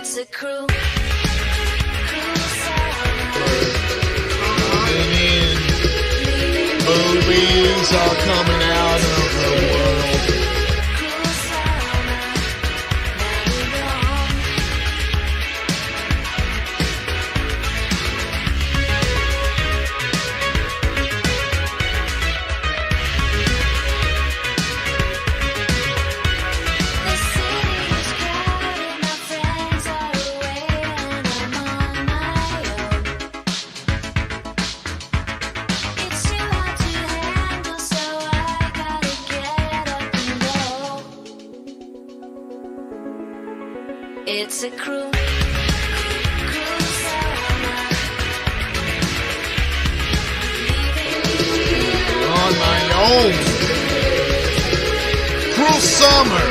It's a cruel movies are coming out of the world. It's a cruel on my own. Cruel summer.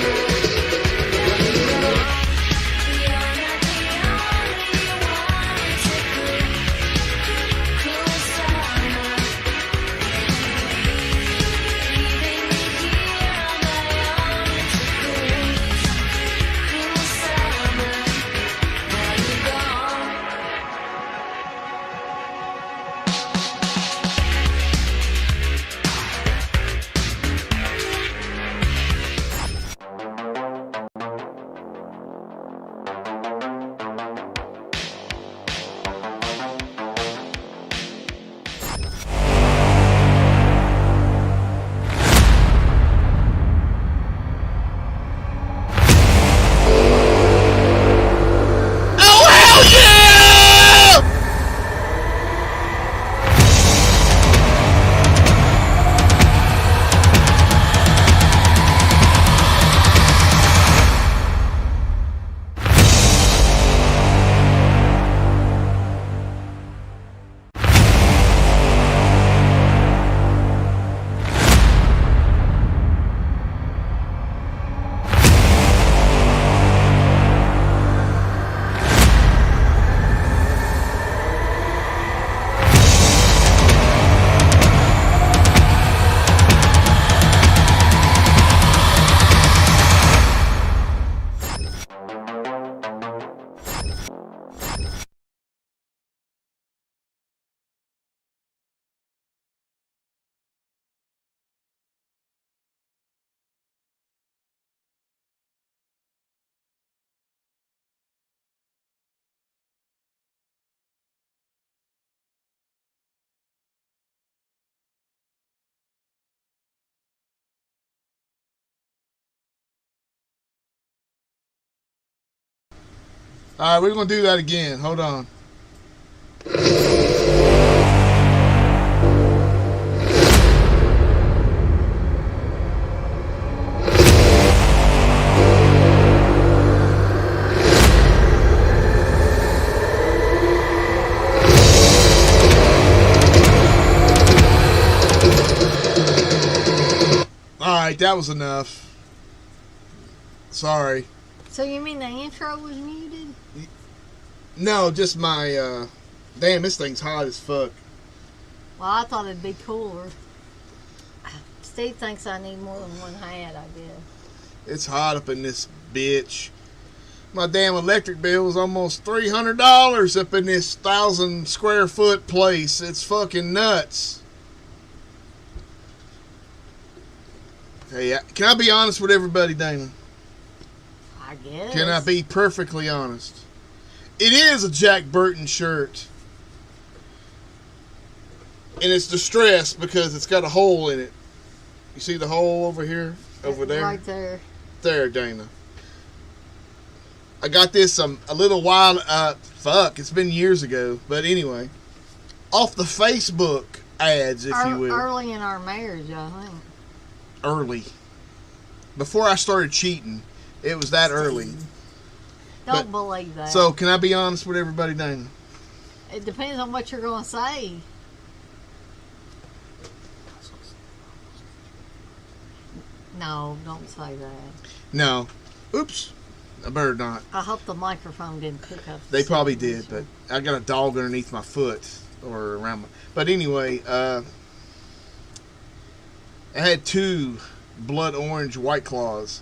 Alright, we're going to do that again. Hold on. Alright, that was enough. Sorry. So you mean the intro was muted? No, just my, damn, this thing's hot as fuck. Well, I thought it'd be cooler. Steve thinks I need more than one hat, I guess. It's hot up in this bitch. My damn electric bill is almost $300 up in this 1,000 square foot place. It's fucking nuts. Hey, can I be honest with everybody, Dana? I guess. Can I be perfectly honest? It is a Jack Burton shirt. And it's distressed because it's got a hole in it. You see the hole over here? Over there? Right there. There, Dana. I got this a little while, it's been years ago. But anyway, off the Facebook ads, if you will. Early in our marriage, I think. Early. Before I started cheating, it was that early. Don't believe that. So, can I be honest with everybody, Dana? It depends on what you're going to say. No, don't say that. No. Oops. I better not. I hope the microphone didn't pick up. They probably did, but I got a dog underneath my foot or around my... But anyway, I had 2 blood orange White Claws.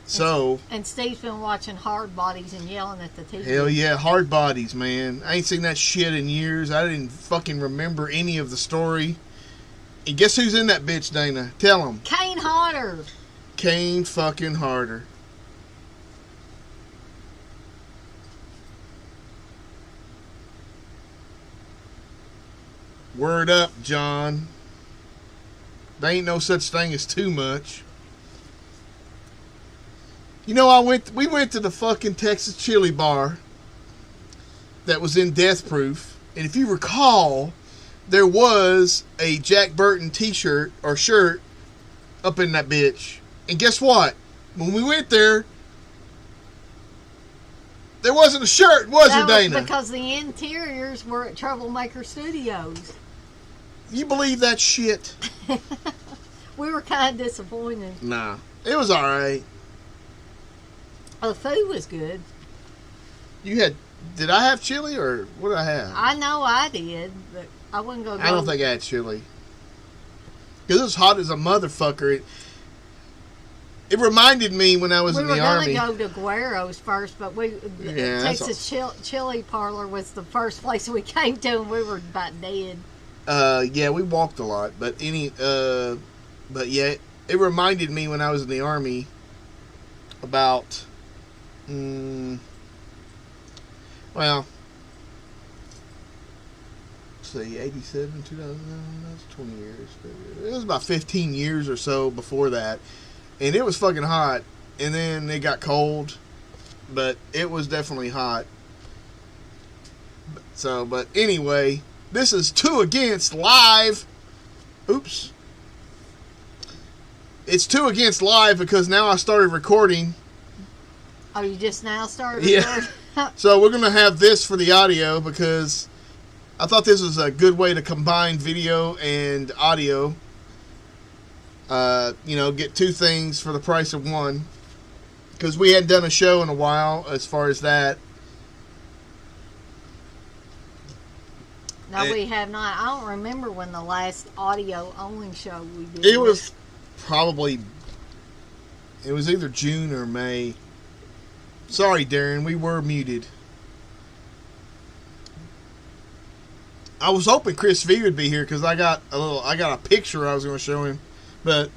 So. And Steve's been watching Hard Bodies and yelling at the TV. Hell yeah, Hard Bodies, man. I ain't seen that shit in years. I didn't fucking remember any of the story. And guess who's in that bitch, Dana? Tell him. Kane Hodder. Kane fucking Hodder. Word up, John. There ain't no such thing as too much. You know, we went to the fucking Texas Chili Bar that was in Death Proof, and if you recall, there was a Jack Burton t-shirt or shirt up in that bitch. And guess what? When we went there wasn't a shirt, was there, Dana? Because the interiors were at Troublemaker Studios. You believe that shit? We were kind of disappointed. Nah, it was all right. The food was good. Did I have chili or what did I have? I know I did, but I wouldn't go. I don't think I had chili. Because it was hot as a motherfucker. It reminded me when I was in the Army. We were going to go to Guero's first, but Texas Chili Parlor was the first place we came to, and we were about dead. Yeah, we walked a lot, but yeah, it reminded me when I was in the Army about, well, let's see, 87, 2000, that's 20 years. It was about 15 years or so before that, and it was fucking hot, and then it got cold, but it was definitely hot. So, but anyway, this is 2 Against Live. Oops. It's 2 Against Live because now I started recording. Oh, you just now started recording? Yeah. So we're going to have this for the audio because I thought this was a good way to combine video and audio. Get 2 things for the price of 1. Because we hadn't done a show in a while as far as that. No, we have not. I don't remember when the last audio-only show we did. It was either June or May. Sorry, Darren, we were muted. I was hoping Chris V would be here because I got a picture I was going to show him, but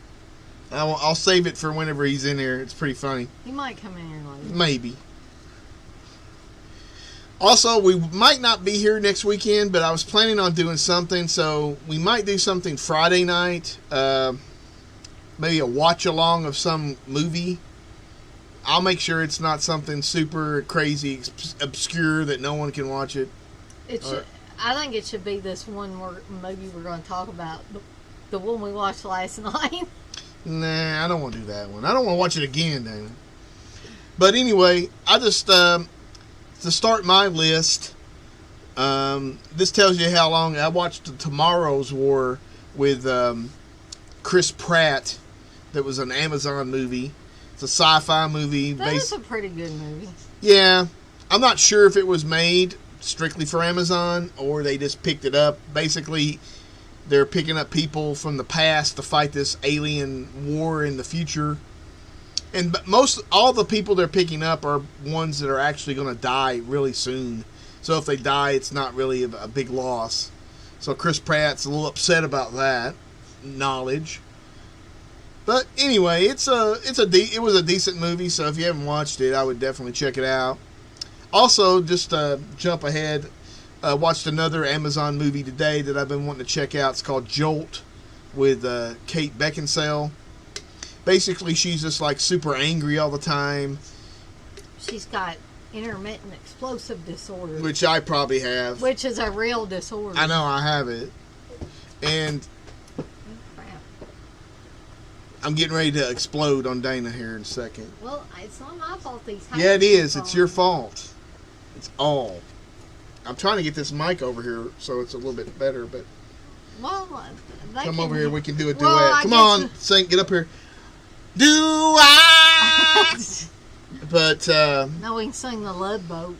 I'll save it for whenever he's in here. It's pretty funny. He might come in here later. Maybe. Also, we might not be here next weekend, but I was planning on doing something, so we might do something Friday night. Maybe a watch-along of some movie. I'll make sure it's not something super crazy, obscure that no one can watch it. I think it should be this one movie we're going to talk about, the one we watched last night. Nah, I don't want to do that one. I don't want to watch it again, Dana. But anyway, I just... to start my list, this tells you how long I watched Tomorrow's War with Chris Pratt. That was an Amazon movie. It's a sci-fi movie. That is a pretty good movie. Yeah. I'm not sure if it was made strictly for Amazon or they just picked it up. Basically, they're picking up people from the past to fight this alien war in the future. And all the people they're picking up are ones that are actually going to die really soon. So if they die, it's not really a big loss. So Chris Pratt's a little upset about that knowledge. But anyway, it was a decent movie. So if you haven't watched it, I would definitely check it out. Also, just jump ahead, watched another Amazon movie today that I've been wanting to check out. It's called Jolt with Kate Beckinsale. Basically, she's just like super angry all the time. She's got intermittent explosive disorder. Which I probably have. Which is a real disorder. I know, I have it. And I'm getting ready to explode on Dana here in a second. Well, it's not my fault these Yeah, it is. It's your fault. It's all. I'm trying to get this mic over here so it's a little bit better, but... Well, come over here, we can do a duet. Come on, sing, get up here. Do I? But now we can sing The Love Boat.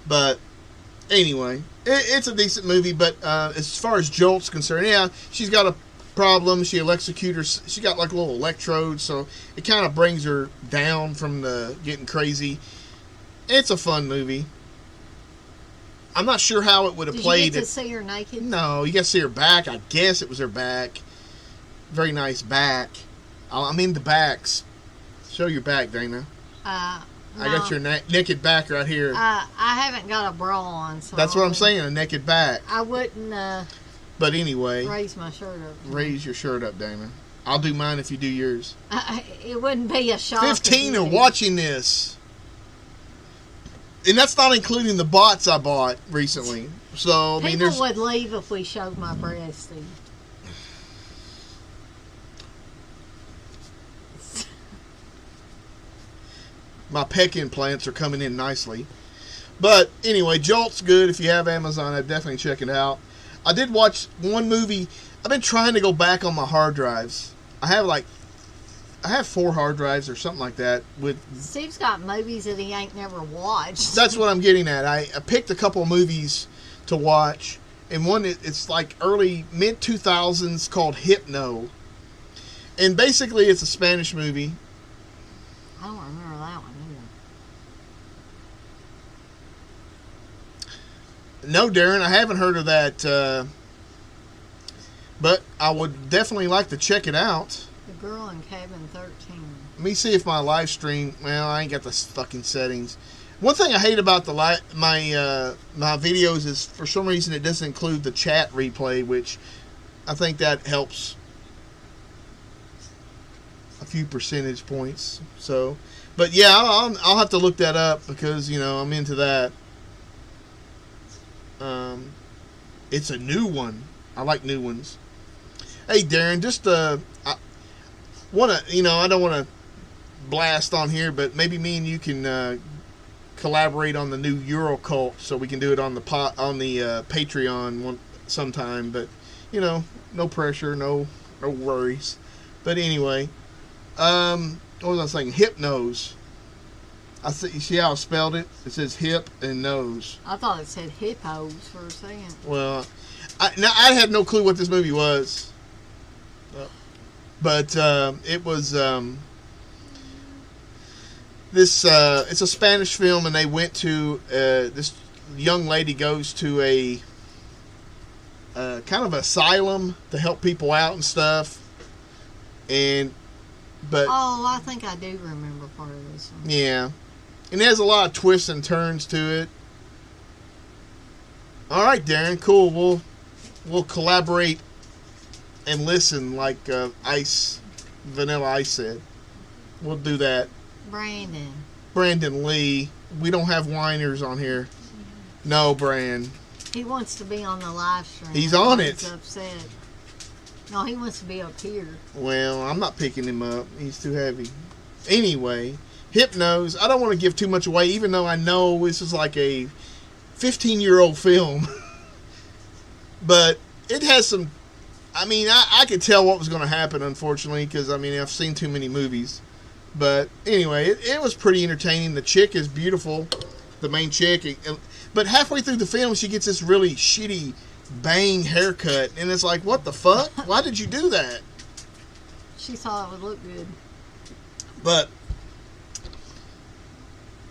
But anyway, it's a decent movie. But as far as Jolt's concerned, yeah, she's got a problems. She electrocutes her. She got like little electrodes, so it kind of brings her down from the getting crazy. It's a fun movie. I'm not sure how it would have played. Did you get to see her naked? No, you got to see her back. I guess it was her back. Very nice back. I mean the backs. Show your back, Dana. No. I got your naked back right here. I haven't got a bra on, so that's what I'm saying, a naked back. I wouldn't. But anyway, raise my shirt up. Raise your shirt up, Dana. I'll do mine if you do yours. It wouldn't be a shock. 15 are watching this. And that's not including the bots I bought recently. So, I mean, people would leave if we showed my breast. My pec implants are coming in nicely. But anyway, Jolt's good. If you have Amazon, I'd definitely check it out. I did watch one movie. I've been trying to go back on my hard drives. I have 4 hard drives or something like that. Steve's got movies that he ain't never watched. That's what I'm getting at. I picked a couple of movies to watch, and one it's like early mid 2000s called Hypno, and basically it's a Spanish movie. I don't remember that one either. No, Darren, I haven't heard of that, but I would definitely like to check it out. The Girl in Cabin 13. Let me see if my live stream. Well, I ain't got the fucking settings. One thing I hate about my videos is for some reason it doesn't include the chat replay, which I think that helps a few percentage points. So, but yeah, I'll have to look that up because I'm into that. It's a new one. I like new ones. Hey, Darren, just I don't want to blast on here, but maybe me and you can collaborate on the new Euro cult, so we can do it on the Patreon sometime. But no pressure, no worries. But anyway, what was I saying? Hypnose. You see how I spelled it? It says hip and nose. I thought it said hippos for a second. Well, I had no clue what this movie was. But it was it's a Spanish film, and they went to this young lady goes to a kind of asylum to help people out and stuff. But I think I do remember part of this one. Yeah, and there's a lot of twists and turns to it. All right, Darren, cool. We'll collaborate and listen, like Vanilla Ice said. We'll do that. Brandon Lee. We don't have whiners on here. No, Brand. He wants to be on the live stream. He's on it. He's upset. No, he wants to be up here. Well, I'm not picking him up. He's too heavy. Anyway, Hypnose. I don't want to give too much away, even though I know this is like a 15-year-old film. But it has some... I could tell what was going to happen, unfortunately, because, I've seen too many movies. But, anyway, it was pretty entertaining. The chick is beautiful, the main chick. But halfway through the film, she gets this really shitty bang haircut. And it's like, what the fuck? Why did you do that? She thought it would look good. But,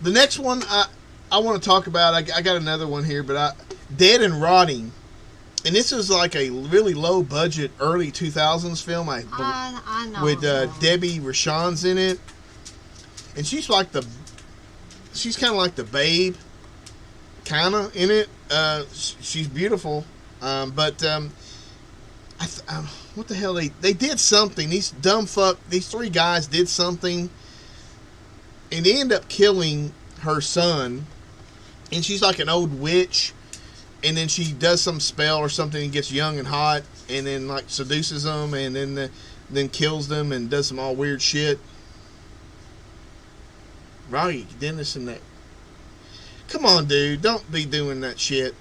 the next one I want to talk about, I got another one here, but Dead and Rotting. And this is like a really low budget early 2000s film. I know with Debbie Rochon's in it, and she's kind of like the babe, kind of in it. She's beautiful, but what the hell they did something. These these 3 guys did something, and they end up killing her son, and she's like an old witch. And then she does some spell or something and gets young and hot, and then like seduces them, and then kills them and does some all weird shit. Right, Dennis and that. Come on, dude, don't be doing that shit.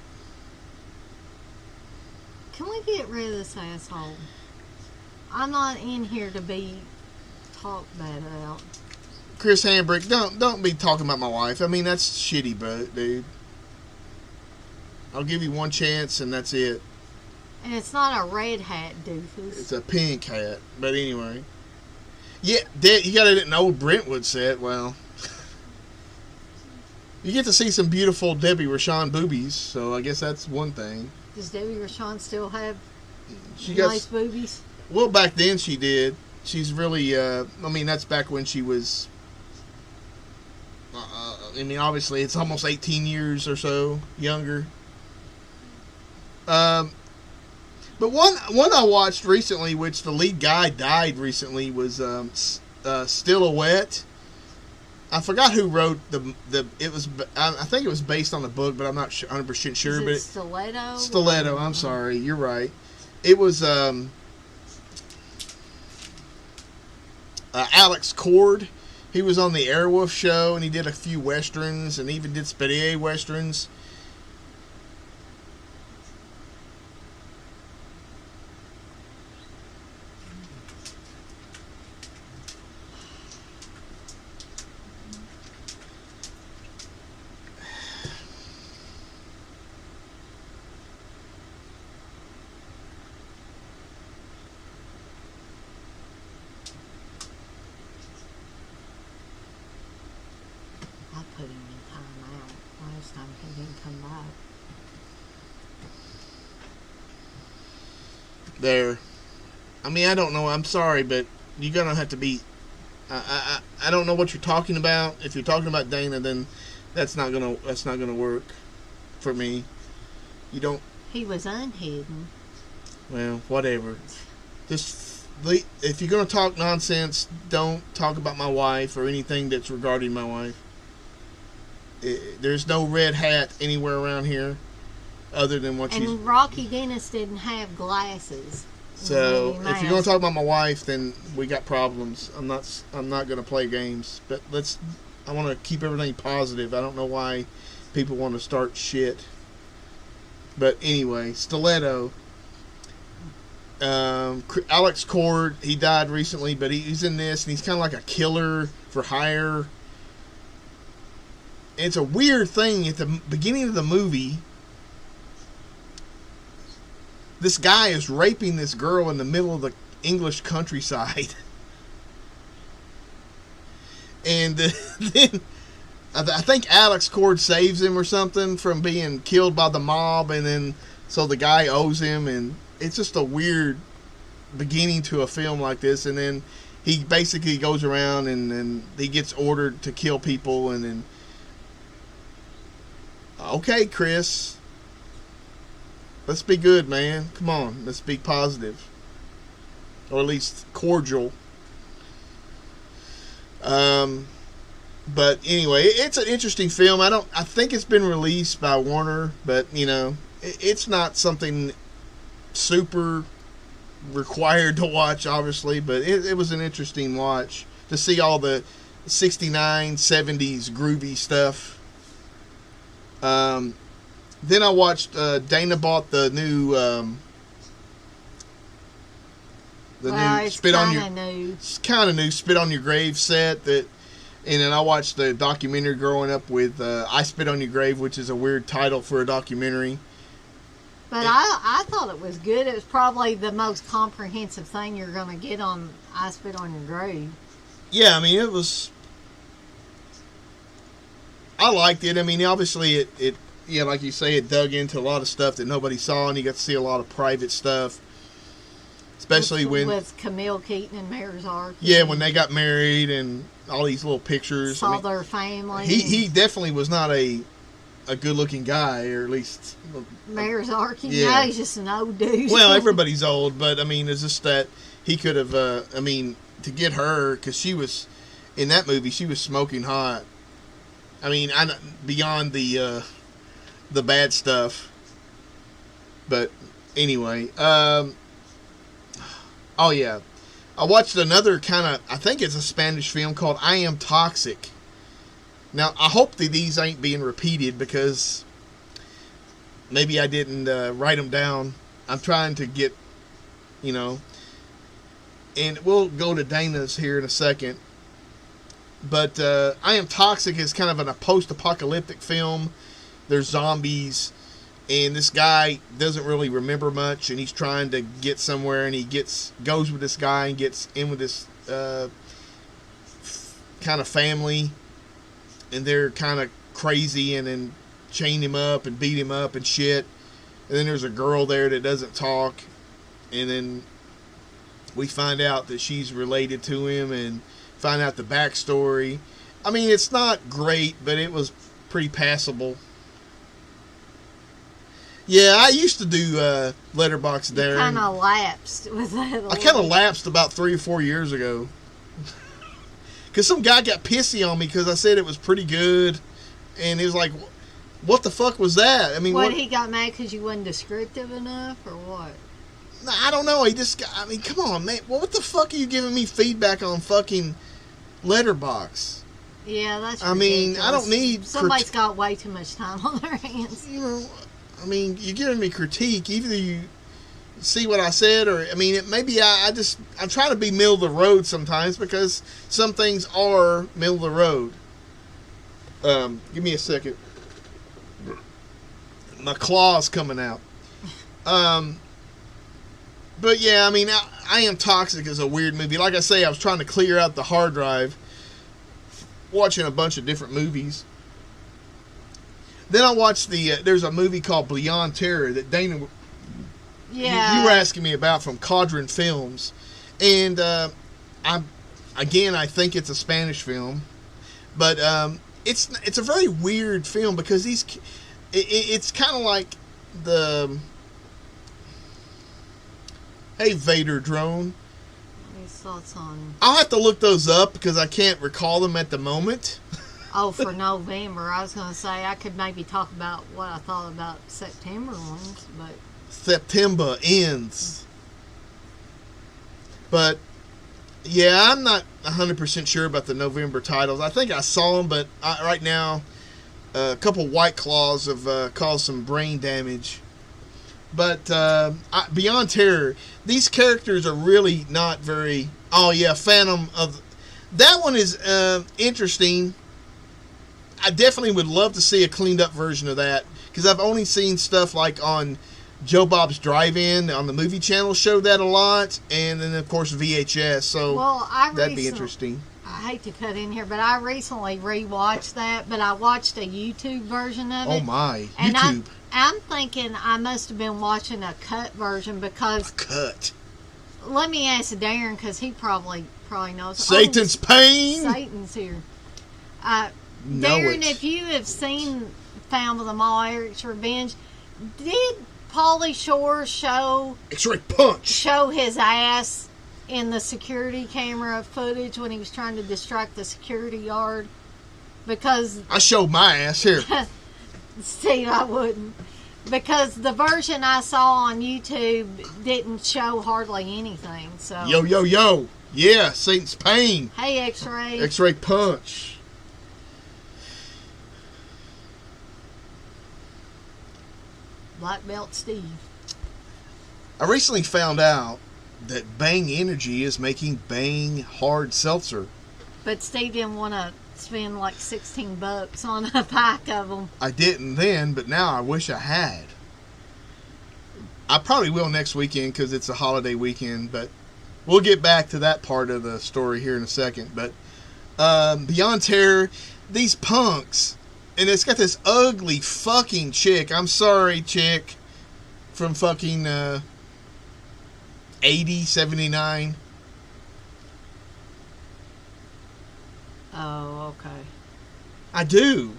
Can we get rid of this asshole? I'm not in here to be talked bad about. Chris Hambrick, don't be talking about my wife. That's shitty, dude. I'll give you one chance, and that's it. And it's not a red hat, doofus. It's a pink hat. But anyway. Yeah, you got it in an old Brentwood set. Well, you get to see some beautiful Debbie Rochon boobies, so I guess that's one thing. Does Debbie Rochon still have nice boobies? Well, back then she did. She's really, that's back when she was, obviously it's almost 18 years or so younger. But one I watched recently, which the lead guy died recently, was Still a Wet. I forgot who wrote I think it was based on the book, but I'm not 100% sure. Is it Stiletto? Stiletto, I'm sorry, you're right. It was Alex Cord. He was on the Airwolf show, and he did a few westerns, and even did Spaghetti westerns. There. I don't know. I'm sorry, but you're gonna have to be. I don't know what you're talking about. If you're talking about Dana, then that's not gonna work for me. You don't. He was unhidden. Well, whatever. If you're gonna talk nonsense, don't talk about my wife or anything that's regarding my wife. There's no red hat anywhere around here. Other than what and Rocky Dennis didn't have glasses. So if you're going to talk about my wife, then we got problems. I'm not going to play games. But I want to keep everything positive. I don't know why people want to start shit. But anyway, Stiletto. Alex Cord, he died recently, but he's in this, and he's kind of like a killer for hire. And it's a weird thing at the beginning of the movie. This guy is raping this girl in the middle of the English countryside. And then I think Alex Cord saves him or something from being killed by the mob, and then so the guy owes him, and it's just a weird beginning to a film like this. And then he basically goes around and he gets ordered to kill people, and then okay, Chris, let's be good, man. Come on, let's be positive, or at least cordial. But anyway, it's an interesting film. I think it's been released by Warner, but it's not something super required to watch, obviously. But it was an interesting watch to see all the 69, 70s groovy stuff. Then I watched. Dana bought the new. New Spit on Your. It's kind of new Spit on Your Grave set that, and then I watched the documentary growing up with I Spit on Your Grave, which is a weird title for a documentary. But I thought it was good. It was probably the most comprehensive thing you're going to get on I Spit on Your Grave. Yeah, it was. I liked it. Obviously it like you say, it dug into a lot of stuff that nobody saw, and you got to see a lot of private stuff. Especially with Camille Keaton and Mayor's Ark. Yeah, when they got married and all these little pictures. Saw their family. He definitely was not a good-looking guy, or at least... Mayor's Ark, he's just an old dude. Well, everybody's old, but, it's just that he could have, to get her, because she was, in that movie, she was smoking hot. Beyond the bad stuff. But anyway, oh yeah, I watched another I think it's a Spanish film called I Am Toxic. Now I hope that these ain't being repeated, because maybe I didn't write them down. I'm trying to get, and we'll go to Dana's here in a second. But I Am Toxic is kind of a post-apocalyptic film. There's zombies. and this guy doesn't really remember much, and he's trying to get somewhere, and he goes with this guy and gets in with this kind of family, and they're kind of crazy, and then chain him up and beat him up and shit. And then there's a girl there that doesn't talk, and then we find out that she's related to him and find out the backstory. I mean, it's not great, but it was pretty passable. Yeah, I used to do Letterboxd there. You kind of lapsed with that. I kind of lapsed about 3 or 4 years ago. Because some guy got pissy on me because I said it was pretty good. And he was like, what the fuck was that? I mean, what he got mad because you wasn't descriptive enough, or what? I don't know. He just got, I mean, come on, man. What the fuck are you giving me feedback on fucking Letterboxd? Yeah, that's ridiculous. I mean, I don't need... Somebody's got way too much time on their hands. You know, I mean, you're giving me critique. Either you see what I said, or, I mean, maybe I'm trying to be middle of the road sometimes, because some things are middle of the road. Give me a second. My claw's coming out. But yeah, I mean, I Am Toxic is a weird movie. Like I say, I was trying to clear out the hard drive, watching a bunch of different movies. Then I watched there's a movie called Beyond Terror that Dana, you were asking me about, from Cadron Films. And I think it's a Spanish film. But it's a very weird film, because it's kind of like the... Hey, Vader drone. His thoughts on... I'll have to look those up because I can't recall them at the moment. Oh, for November. I was going to say I could maybe talk about what I thought about September ones, but... September ends. But, yeah, I'm not 100% sure about the November titles. I think I saw them, but right now, a couple White Claws have caused some brain damage. But Beyond Terror, these characters are really not very... Oh, yeah, Phantom of... That one is interesting. I definitely would love to see a cleaned up version of that, because I've only seen stuff like on Joe Bob's Drive-In on the Movie Channel showed that a lot, and then, of course, VHS, so that'd be interesting. I hate to cut in here, but I recently rewatched that, but I watched a YouTube version of it. Oh, my. And YouTube. I'm thinking I must have been watching a cut version, because... A cut. Let me ask Darren, because he probably knows. Satan's Pain? Satan's here. Darren, if you have seen Found with Them All, Eric's Revenge, did Pauly Shore show X-Ray Punch his ass in the security camera footage when he was trying to distract the security guard? Because... I showed my ass here. Steve, I wouldn't. Because the version I saw on YouTube didn't show hardly anything. So Yo. Yeah, Satan's Pain. Hey, X-Ray. X-Ray Punch. Black Belt Steve. I recently found out that Bang Energy is making Bang Hard Seltzer. But Steve didn't want to spend like $16 on a pack of them. I didn't then, but now I wish I had. I probably will next weekend because it's a holiday weekend, but we'll get back to that part of the story here in a second. But Beyond Terror, these punks, and it's got this ugly fucking chick. I'm sorry, chick, from fucking 80, 79. Oh, okay. I do.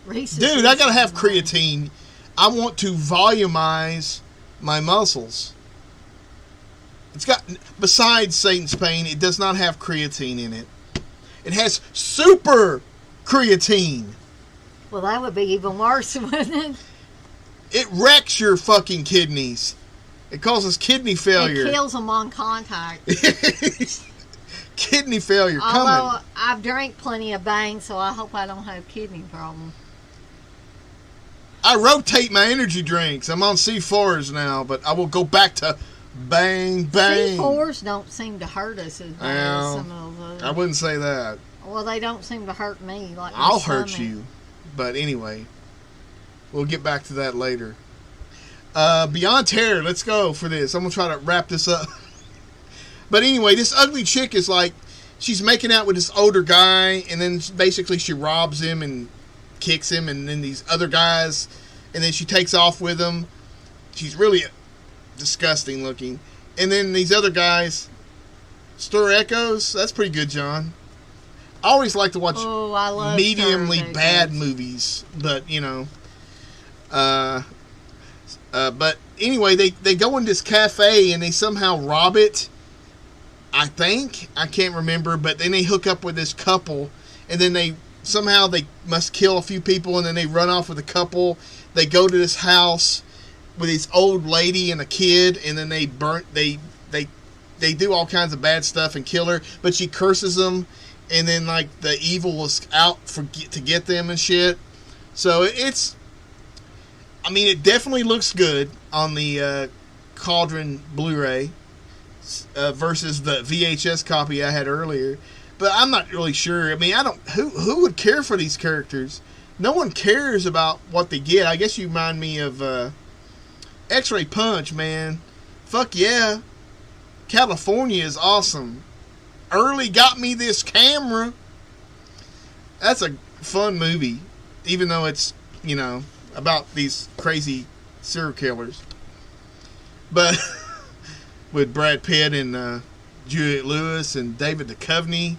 Dude, I gotta have creatine. I want to volumize my muscles. It's got, besides Satan's Pain, it does not have creatine in it. It has super creatine. Well, that would be even worse, wouldn't it? It wrecks your fucking kidneys. It causes kidney failure. It kills them on contact. Kidney failure coming. Although I've drank plenty of Bang, so I hope I don't have kidney problem. I rotate my energy drinks. I'm on C4s now, but I will go back to Bang. C4s don't seem to hurt us as bad as some of those. I wouldn't say that. Well, they don't seem to hurt me. Like I'll hurt you. But anyway. we'll get back to that later. Beyond Terror, let's go for this. I'm going to try to wrap this up. But anyway, this ugly chick is like, she's making out with this older guy, and then basically she robs him and kicks him, and then these other guys, and then she takes off with him. She's really disgusting looking. And then these other guys stir echoes. That's pretty good, John. I always like to watch mediumly bad movies, but you know. But anyway, they go in this cafe and they somehow rob it. I think, I can't remember, but then they hook up with this couple, and then they must kill a few people, and then they run off with a couple. They go to this house with this old lady and a kid, and then they do all kinds of bad stuff and kill her, but she curses them, and then like the evil is out to get them and shit. So it definitely looks good on the Cauldron Blu-ray versus the VHS copy I had earlier. But I'm not really sure. I mean, who would care for these characters? No one cares about what they get. I guess you remind me of X-Ray Punch, man. Fuck yeah. California is awesome. Early got me this camera. That's a fun movie, even though it's, you know, about these crazy serial killers. But with Brad Pitt and Juliette Lewis and David Duchovny.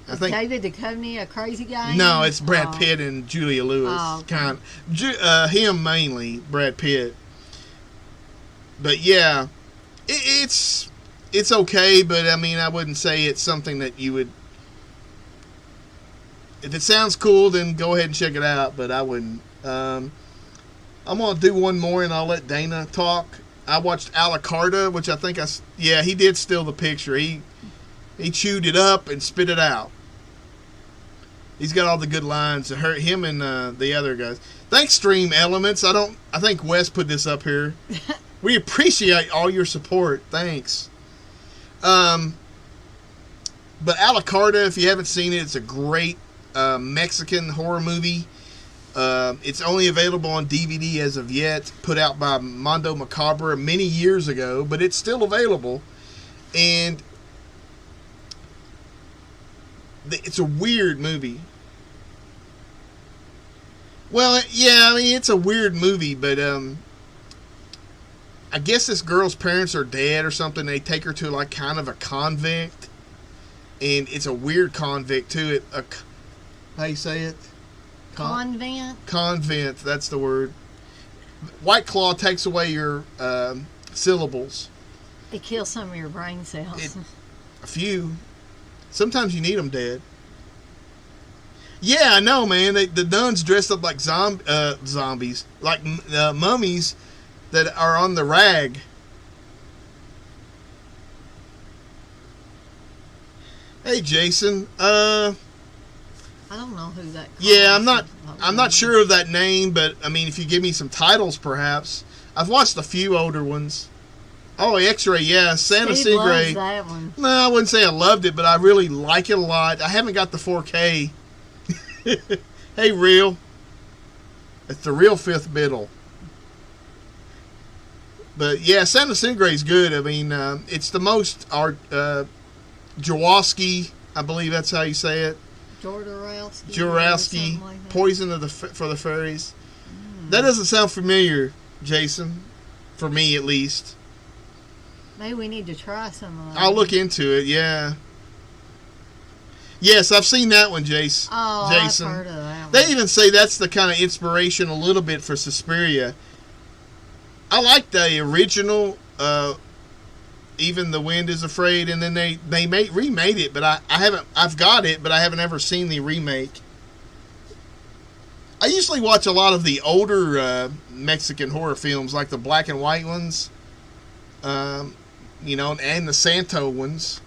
I think David Duchovny a crazy guy? No, it's Brad Pitt and Julia Lewis. Oh, okay. Him mainly, Brad Pitt. But yeah, it's okay, but I mean, I wouldn't say it's something that you would. If it sounds cool, then go ahead and check it out, but I wouldn't. I'm going to do one more and I'll let Dana talk. I watched A La Carta, which I think he did steal the picture. He chewed it up and spit it out. He's got all the good lines. Him and the other guys. Thanks, Stream Elements. I think Wes put this up here. We appreciate all your support. Thanks. But A La Carta, if you haven't seen it, it's a great Mexican horror movie. It's only available on DVD as of yet, put out by Mondo Macabre many years ago, but it's still available. And it's a weird movie. Well, yeah, I mean, it's a weird movie, but I guess this girl's parents are dead or something. They take her to like kind of a convict, and it's a weird convict too. How you say it? Convent? Convent, that's the word. White Claw takes away your syllables. It kills some of your brain cells. A few. Sometimes you need them dead. Yeah, I know, man. The nuns dressed up like zombies. Like mummies that are on the rag. Hey, Jason. I don't know who that. Yeah, I'm not sure of that name, but I mean, if you give me some titles, perhaps. I've watched a few older ones. Oh, X-Ray, yeah, Santa Steve Segre. loves that one. No, I wouldn't say I loved it, but I really like it a lot. I haven't got the 4K. Hey, Real. It's the real Fifth Biddle. But yeah, Santa Segre is good. I mean, it's the most Jaworski, I believe that's how you say it. Jaworski, like Poison for the Fairies. That doesn't sound familiar, Jason. For me, at least. Maybe we need to try some of that. I'll look into it, yeah. Yes, I've seen that one, Jason. Oh, Jason. I've heard of that one. They even say that's the kind of inspiration a little bit for Suspiria. I like the original, Even the Wind is Afraid, and then they remade it, but I've got it, but I haven't ever seen the remake. I usually watch a lot of the older Mexican horror films, like the black and white ones, and the Santo ones.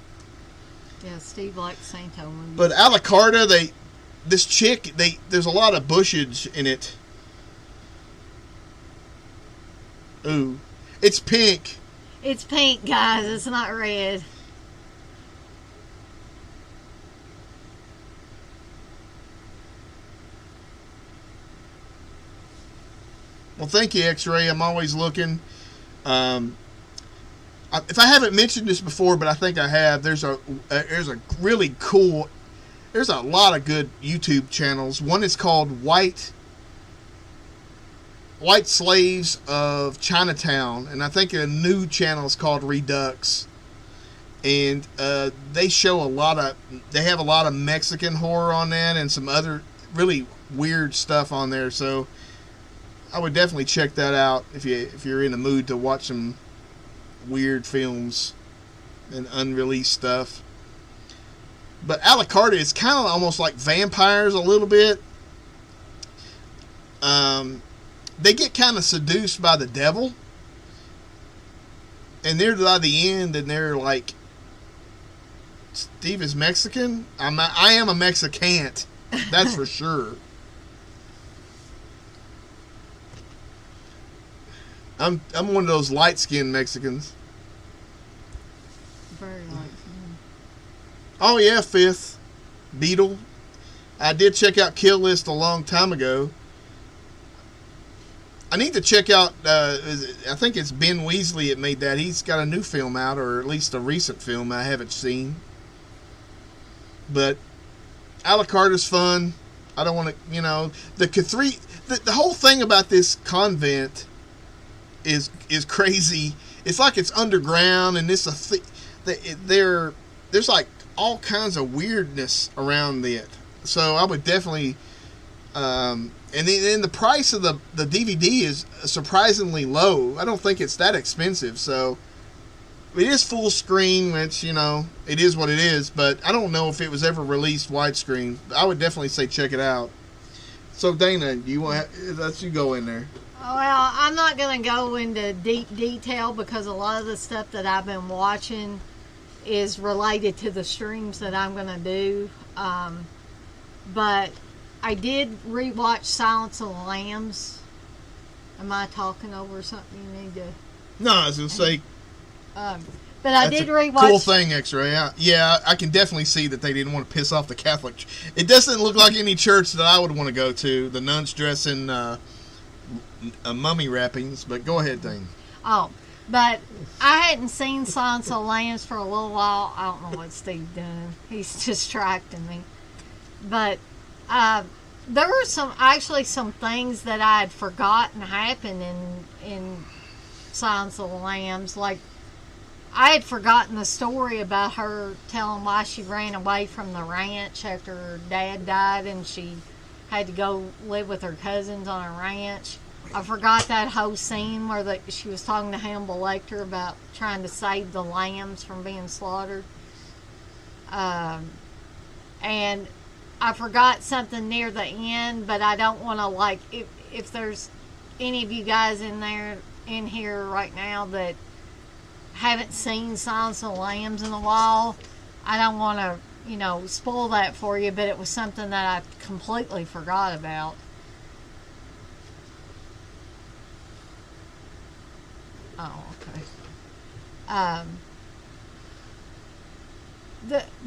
Yeah, Steve likes Santo ones. But A La Carta, there's a lot of bushage in it. Ooh, it's pink. It's pink, guys. It's not red. Well, thank you, X-Ray. I'm always looking. If I haven't mentioned this before, but I think I have, there's a really cool. There's a lot of good YouTube channels. One is called White Slaves of Chinatown, and I think a new channel is called Redux. And they show they have a lot of Mexican horror on that and some other really weird stuff on there. So I would definitely check that out if you're in the mood to watch some weird films and unreleased stuff. But a la carte is kind of almost like vampires a little bit. They get kind of seduced by the devil, and they're by the end, and they're like, Steve is Mexican? I am a Mexicant. That's for sure. I'm one of those light-skinned Mexicans. Very light-skinned. Oh, yeah, Fifth. Beetle. I did check out Kill List a long time ago. I need to check out, I think it's Ben Weasley that made that. He's got a new film out, or at least a recent film I haven't seen. But a la carte is fun. I don't want to, the whole thing about this convent is crazy. It's like it's underground, and there's like all kinds of weirdness around it. So I would definitely, and then the price of the DVD is surprisingly low. I don't think it's that expensive. So it is full screen, which, it is what it is. But I don't know if it was ever released widescreen. I would definitely say check it out. So Dana, let's you go in there. Well, I'm not going to go into deep detail because a lot of the stuff that I've been watching is related to the streams that I'm going to do. But I did rewatch Silence of the Lambs. Am I talking over something you need to... No, I was going to say... but I did rewatch... Cool thing, X-Ray. Yeah, I can definitely see that they didn't want to piss off the Catholic. It doesn't look like any church that I would want to go to. The nuns dress in mummy wrappings. But go ahead, Dane. Oh, but I hadn't seen Silence of the Lambs for a little while. I don't know what Steve's doing. He's distracting me. But there were some things that I had forgotten happened in Silence of the Lambs. Like, I had forgotten the story about her telling why she ran away from the ranch after her dad died and she had to go live with her cousins on a ranch. I forgot that whole scene where she was talking to Hannibal Lecter about trying to save the lambs from being slaughtered. And I forgot something near the end, but I don't want to, if there's any of you guys in here right now that haven't seen Silence of the Lambs in a while, I don't want to, spoil that for you, but it was something that I completely forgot about. Oh, okay.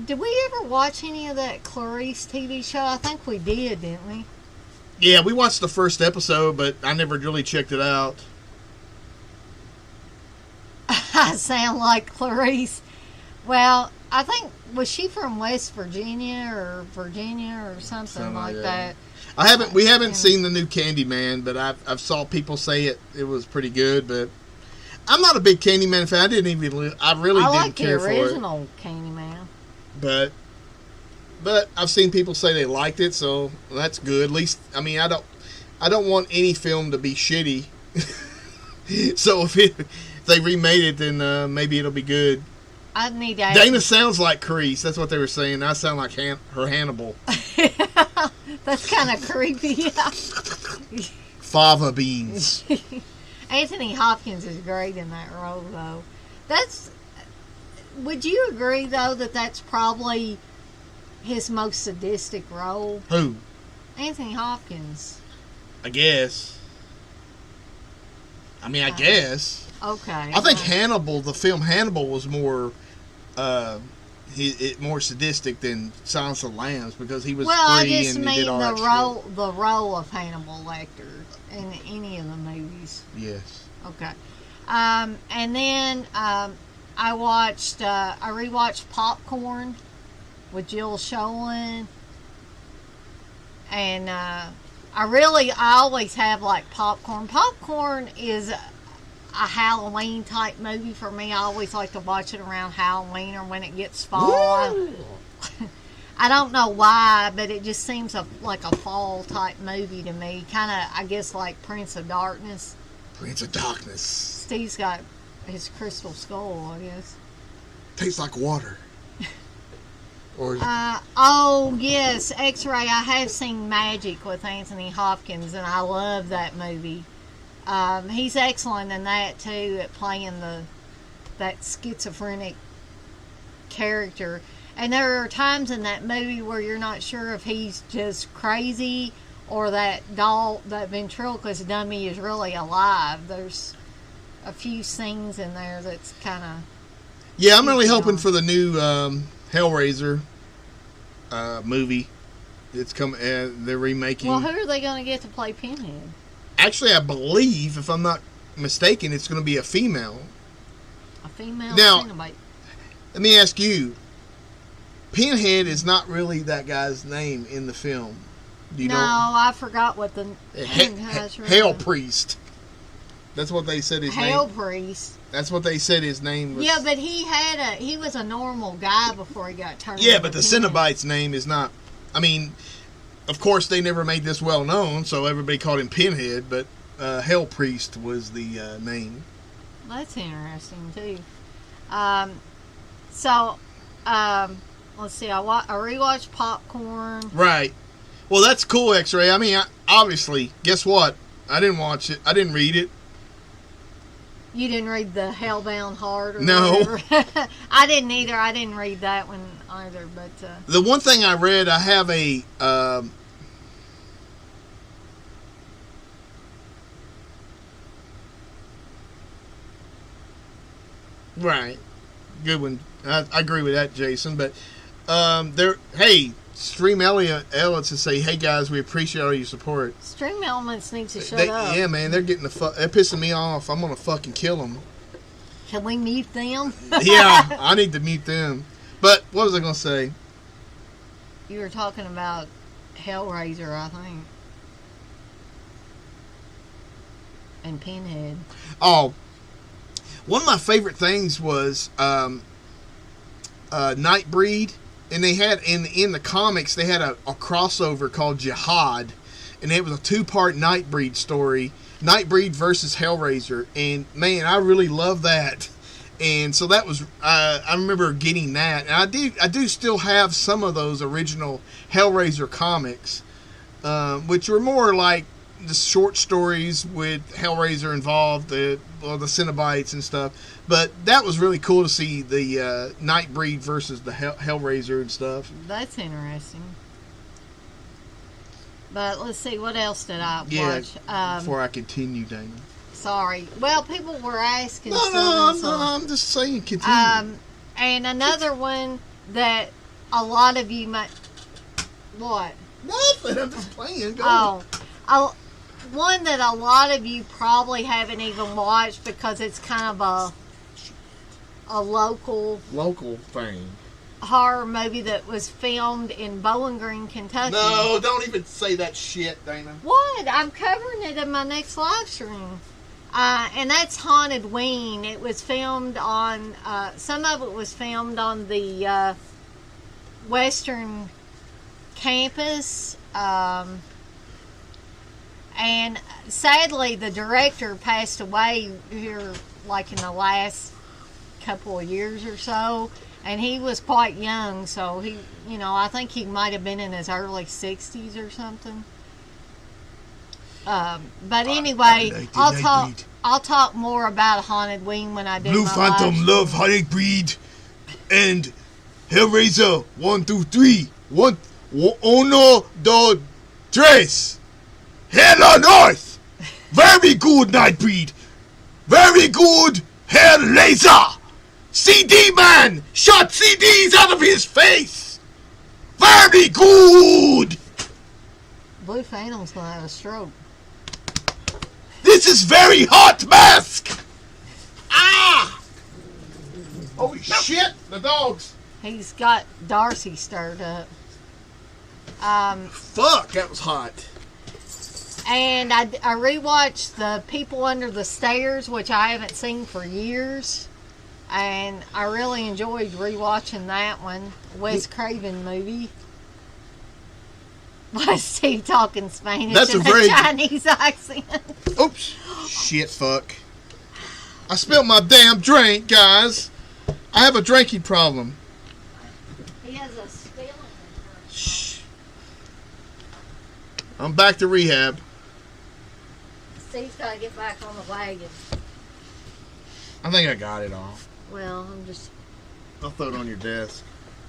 Did we ever watch any of that Clarice TV show? I think we did, didn't we? Yeah, we watched the first episode, but I never really checked it out. I sound like Clarice. Well, I think, was she from West Virginia or something like that? We haven't seen the new Candyman, but I've saw people say it was pretty good, but I'm not a big Candyman fan. I really didn't care for it. I like the original Candyman. But I've seen people say they liked it, so that's good. At least, I don't want any film to be shitty. So if they remade it, then maybe it'll be good. I need to ask Dana sounds like Clarice. That's what they were saying. I sound like her Hannibal. That's kind of creepy. Fava beans. Anthony Hopkins is great in that role, though. Would you agree, though, that that's probably his most sadistic role? Who? Anthony Hopkins. I guess. I guess. Okay. I think Hannibal, the film Hannibal, was more more sadistic than Silence of the Lambs because he was free I just and mean he did all the role of Hannibal Lecter in any of the movies. Yes. Okay. And then I rewatched Popcorn with Jill Schoen. And I always have like Popcorn. Popcorn is a Halloween type movie for me. I always like to watch it around Halloween or when it gets fall. I don't know why, but it just seems like a fall type movie to me. Kind of, I guess, like Prince of Darkness. Prince of Darkness. Steve's got his crystal skull, I guess. Tastes like water. Oh, yes, X-Ray. I have seen Magic with Anthony Hopkins, and I love that movie. He's excellent in that, too, at playing that schizophrenic character. And there are times in that movie where you're not sure if he's just crazy or that ventriloquist dummy is really alive. There's a few scenes in there that's kind of... Yeah, I'm really hoping for the new Hellraiser movie. It's coming. They're remaking. Well, who are they going to get to play Pinhead? Actually, I believe, if I'm not mistaken, it's going to be a female. A female Cenobite. Let me ask you. Pinhead is not really that guy's name in the film. No, I forgot what the Hell Priest. That's what they said his name. Hell Priest. That's what they said his name was. Yeah, but he was a normal guy before he got turned. Yeah, but the Cenobite's name is not. I mean, of course they never made this well known, so everybody called him Pinhead. But Hell Priest was the name. That's interesting too. Let's see. I rewatched Popcorn. Right. Well, that's cool, X-Ray. I mean, obviously, guess what? I didn't watch it. I didn't read it. You didn't read the Hellbound Heart? Or no. Whatever? I didn't either. I didn't read that one either. But the one thing I read, I have a... right. Good one. I agree with that, Jason. But Stream Elements and say, hey guys, we appreciate all your support. Stream Elements needs to shut up. Yeah, man, they're getting they're pissing me off. I'm gonna fucking kill them. Can we mute them? Yeah, I need to mute them. But what was I gonna say? You were talking about Hellraiser, I think, and Pinhead. Oh, one of my favorite things was Nightbreed. And they had, in the comics, they had a crossover called Jihad. And it was a 2-part Nightbreed story. Nightbreed versus Hellraiser. And, man, I really love that. And so that was, I remember getting that. And I do still have some of those original Hellraiser comics. Which were more like the short stories with Hellraiser involved, the Cenobites and stuff. But that was really cool to see the Nightbreed versus the Hellraiser and stuff. That's interesting. But let's see, what else did I watch? Before I continue, Dana. Sorry. Well, people were asking. No, I'm just saying, continue. And another one that a lot of you might... What? Nothing, I'm just playing. Go. One that a lot of you probably haven't even watched because it's kind of a local thing. Horror movie that was filmed in Bowling Green, Kentucky. No, don't even say that shit, Dana. What? I'm covering it in my next live stream. And that's Haunted Ween. It was filmed on, some of it was filmed on the Western campus. And sadly, the director passed away here, like in the last couple of years or so. And he was quite young, so he, I think he might have been in his early 60s or something. But anyway, I'll talk more about Haunted Ween when I do Blue my Phantom love Haunted Breed and Hellraiser 1 through 3. Uno, dos, tres. Hell on earth! Very good, Nightbreed! Very good, Hellraiser! CD man shot CDs out of his face. Very good. Blue Phantom's gonna have a stroke. This is very hot mask. Ah! Holy shit! The dogs. He's got Darcy stirred up. Fuck, that was hot. And I rewatched The People Under the Stairs, which I haven't seen for years. And I really enjoyed rewatching that one. Wes Craven movie. Why is Steve talking Spanish That's in a Chinese accent? Oops. Shit, fuck. I spilled my damn drink, guys. I have a drinking problem. He has a spilling. Shh. I'm back to rehab. Steve's got to get back on the wagon. I think I got it all. Well, I'll throw it on your desk.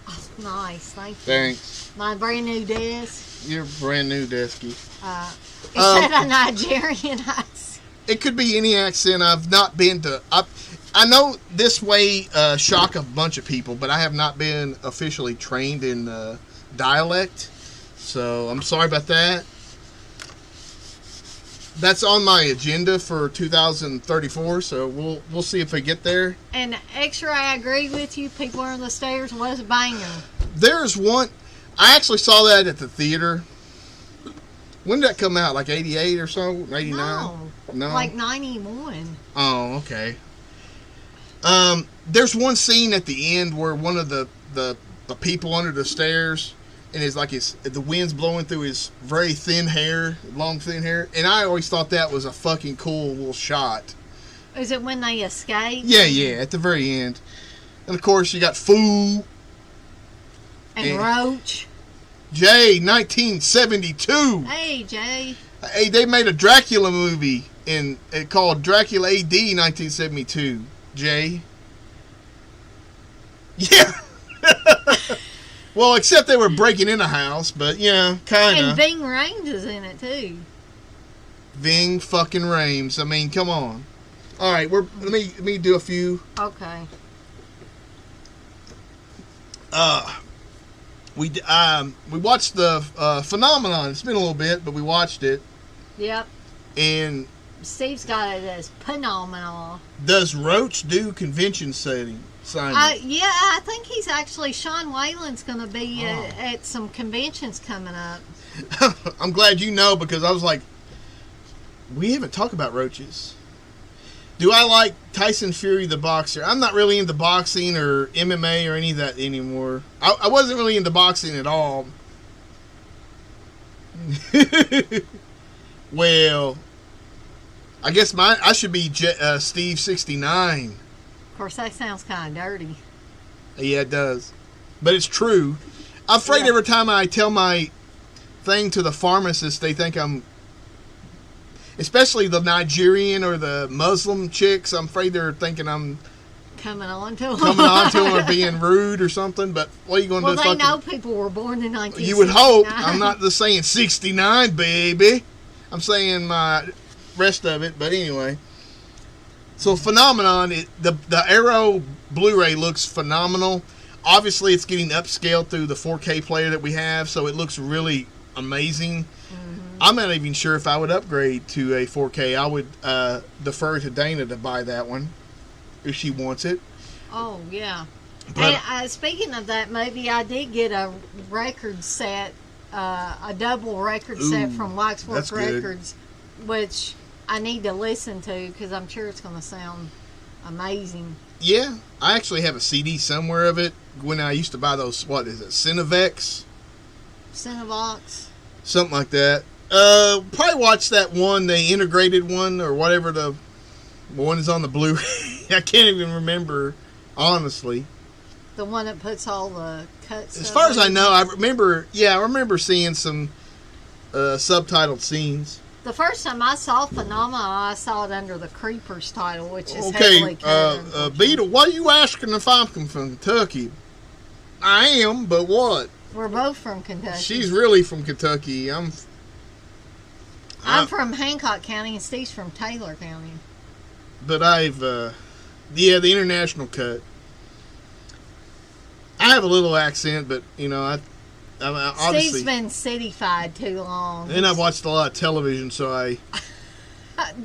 Oh, nice, thank you. Thanks. My brand new desk. Your brand new desky. Is that a Nigerian accent? It could be any accent. I've not been to. I know this way shock a bunch of people, but I have not been officially trained in dialect. So I'm sorry about that. That's on my agenda for 2034, so we'll see if I get there. And X-Ray, I agree with you. People Under the Stairs was banging. There's one. I actually saw that at the theater. When did that come out? Like 88 or so? 89? No. Like 91. Oh, okay. There's one scene at the end where one of the people under the stairs, and it's like the wind's blowing through his very thin hair, long thin hair, and I always thought that was a fucking cool little shot. Is it when they escape? Yeah, at the very end. And of course you got Foo. And Roach. Jay, 1972. Hey, Jay. Hey, they made a Dracula movie called Dracula AD 1972. Jay. Yeah. Well, except they were breaking in a house, but yeah, kind of. And Ving Rhames is in it too. Ving fucking Rhames. I mean, come on. All right, let me do a few. Okay. We watched the Phenomenon. It's been a little bit, but we watched it. Yep. And Steve's got it as phenomenal. Does Roach do convention signing? Yeah, I think he's actually, Sean Whalen's going to be at some conventions coming up. I'm glad you know, because I was like, we haven't talked about roaches. Do I like Tyson Fury the boxer? I'm not really into boxing or MMA or any of that anymore. I wasn't really into boxing at all. Well, I guess I should be Steve 69. Of course, that sounds kind of dirty. Yeah, it does. But it's true. I'm afraid every time I tell my thing to the pharmacist, they think I'm... Especially the Nigerian or the Muslim chicks, I'm afraid they're thinking I'm... Coming on to them or being rude or something, but what are you going to do? Well, they know people were born in 1969. You would hope. I'm not just saying 69, baby. I'm saying my rest of it, but anyway. So Phenomenon, the Arrow Blu-ray looks phenomenal. Obviously, it's getting upscaled through the 4K player that we have, so it looks really amazing. Mm-hmm. I'm not even sure if I would upgrade to a 4K. I would defer to Dana to buy that one if she wants it. Oh, yeah. But, and speaking of that movie, I did get a record set, a double record set from Waxwork Records, which I need to listen to because I'm sure it's going to sound amazing. Yeah, I actually have a CD somewhere of it when I used to buy those, what is it, Cinevox, something like that. Probably watch that one, the integrated one or whatever the one is on the Blu-ray. I can't even remember, honestly. The one that puts all the cuts. As far as I know, I remember seeing some subtitled scenes. The first time I saw Phenomena, I saw it under the Creepers title, which is heavily cut. Beetle, why are you asking if I'm from Kentucky? I am, but what? We're both from Kentucky. She's really from Kentucky. I'm from Hancock County, and Steve's from Taylor County. But I've, the international cut. I have a little accent, but I obviously Steve's been cityfied too long. And I've watched a lot of television, so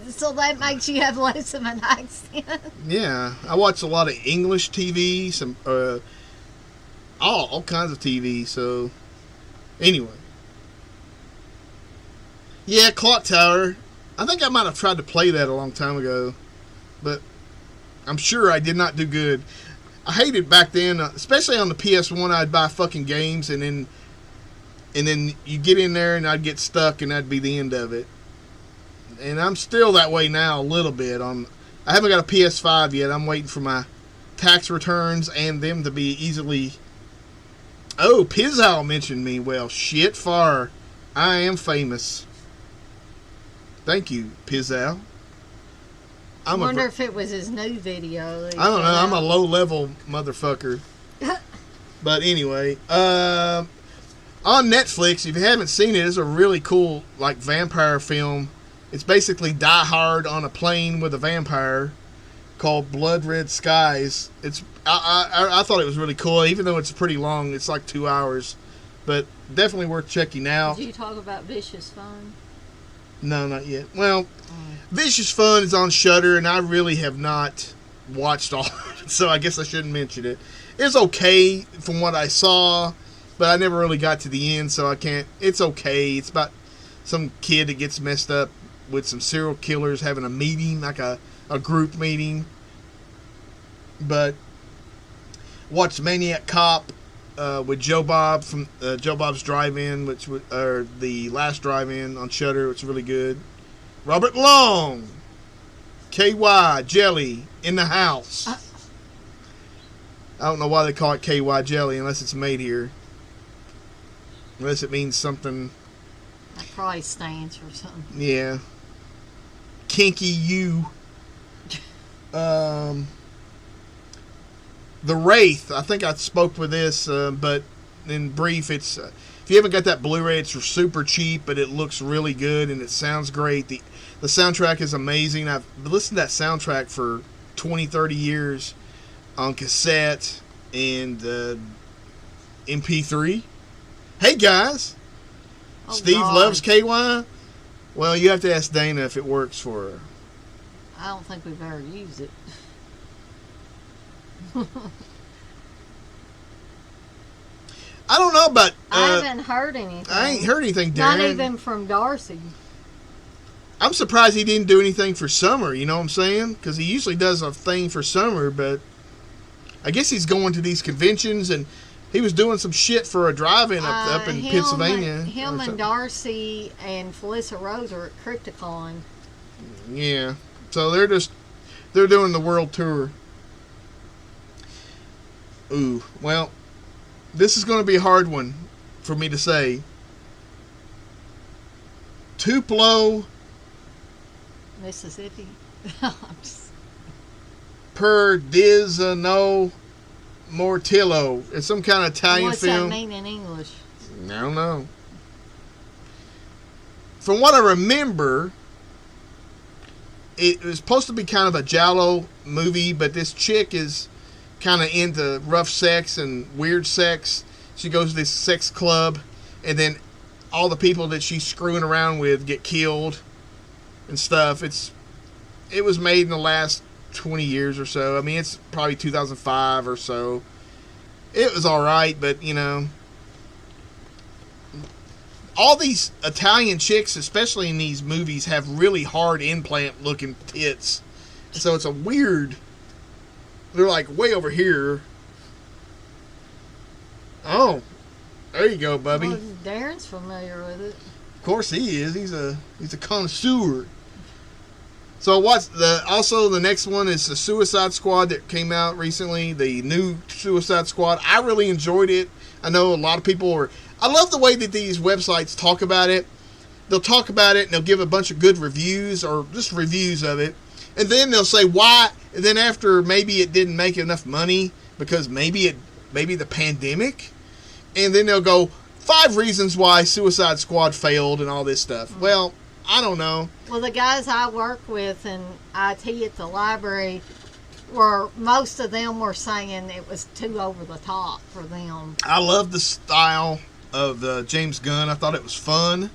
So that makes you have less of an accent. Yeah, I watch a lot of English TV, some all kinds of TV. So anyway, yeah, Clock Tower. I think I might have tried to play that a long time ago, but I'm sure I did not do good. I hated back then, especially on the PS1. I'd buy fucking games, and then you get in there, and I'd get stuck, and that'd be the end of it. And I'm still that way now a little bit. I haven't got a PS5 yet. I'm waiting for my tax returns and them to be easily... Oh, Pizzow mentioned me. Well, shit far. I am famous. Thank you, Pizzow. I wonder if it was his new video. I don't know. I'm a low-level motherfucker. But anyway, on Netflix, if you haven't seen it, it's a really cool vampire film. It's basically Die Hard on a plane with a vampire, called Blood Red Skies. I thought it was really cool, even though it's pretty long. It's like 2 hours, but definitely worth checking out. Did you talk about Vicious Fun? No, not yet. Well, Vicious Fun is on Shutter, and I really have not watched all of it, so I guess I shouldn't mention it. It's okay from what I saw, but I never really got to the end, so I can't. It's okay. It's about some kid that gets messed up with some serial killers having a meeting, like a group meeting. But watched Maniac Cop with Joe Bob from Joe Bob's Drive-In, or the last Drive-In on Shudder, which is really good. Robert Long, KY Jelly in the house. I don't know why they call it KY Jelly unless it's made here, unless it means something. That probably stands for something. Yeah. Kinky U. The Wraith. I think I spoke with this, but in brief, it's if you haven't got that Blu-ray, it's super cheap, but it looks really good and it sounds great. The soundtrack is amazing. I've listened to that soundtrack for 20, 30 years on cassette and MP3. Hey guys. Oh, Steve God. loves KY? Well, you have to ask Dana if it works for her. I don't think we've ever used it. I don't know about... I haven't heard anything. I ain't heard anything, Darren. Not even from Darcy. I'm surprised he didn't do anything for summer, you know what I'm saying? Because he usually does a thing for summer, but I guess he's going to these conventions, and he was doing some shit for a drive-in up in Pennsylvania. Him and Darcy and Felissa Rose are at Crypticon. Yeah. So they're doing the world tour. Ooh, well, this is going to be a hard one for me to say. Tupelo, Mississippi. Perdizano Mortillo. It's some kind of Italian film. What's that mean in English? I don't know. From what I remember, it was supposed to be kind of a giallo movie, but this chick is kind of into rough sex and weird sex. She goes to this sex club, and then all the people that she's screwing around with get killed and stuff. It was made in the last 20 years or so. I mean, it's probably 2005 or so. It was alright, but, you know, all these Italian chicks, especially in these movies, have really hard implant-looking tits. So it's a weird... They're like way over here. Oh, there you go, Bubby. Well, Darren's familiar with it. Of course he is. He's a connoisseur. So also the next one is the Suicide Squad that came out recently. The new Suicide Squad. I really enjoyed it. I know a lot of people are. I love the way that these websites talk about it. They'll talk about it and they'll give a bunch of good reviews or just reviews of it. And then they'll say why. And then after maybe it didn't make enough money because maybe the pandemic. And then they'll go 5 reasons why Suicide Squad failed and all this stuff. Mm-hmm. Well, I don't know. Well, the guys I work with in IT at the library where most of them were saying it was too over the top for them. I love the style of James Gunn. I thought it was fun,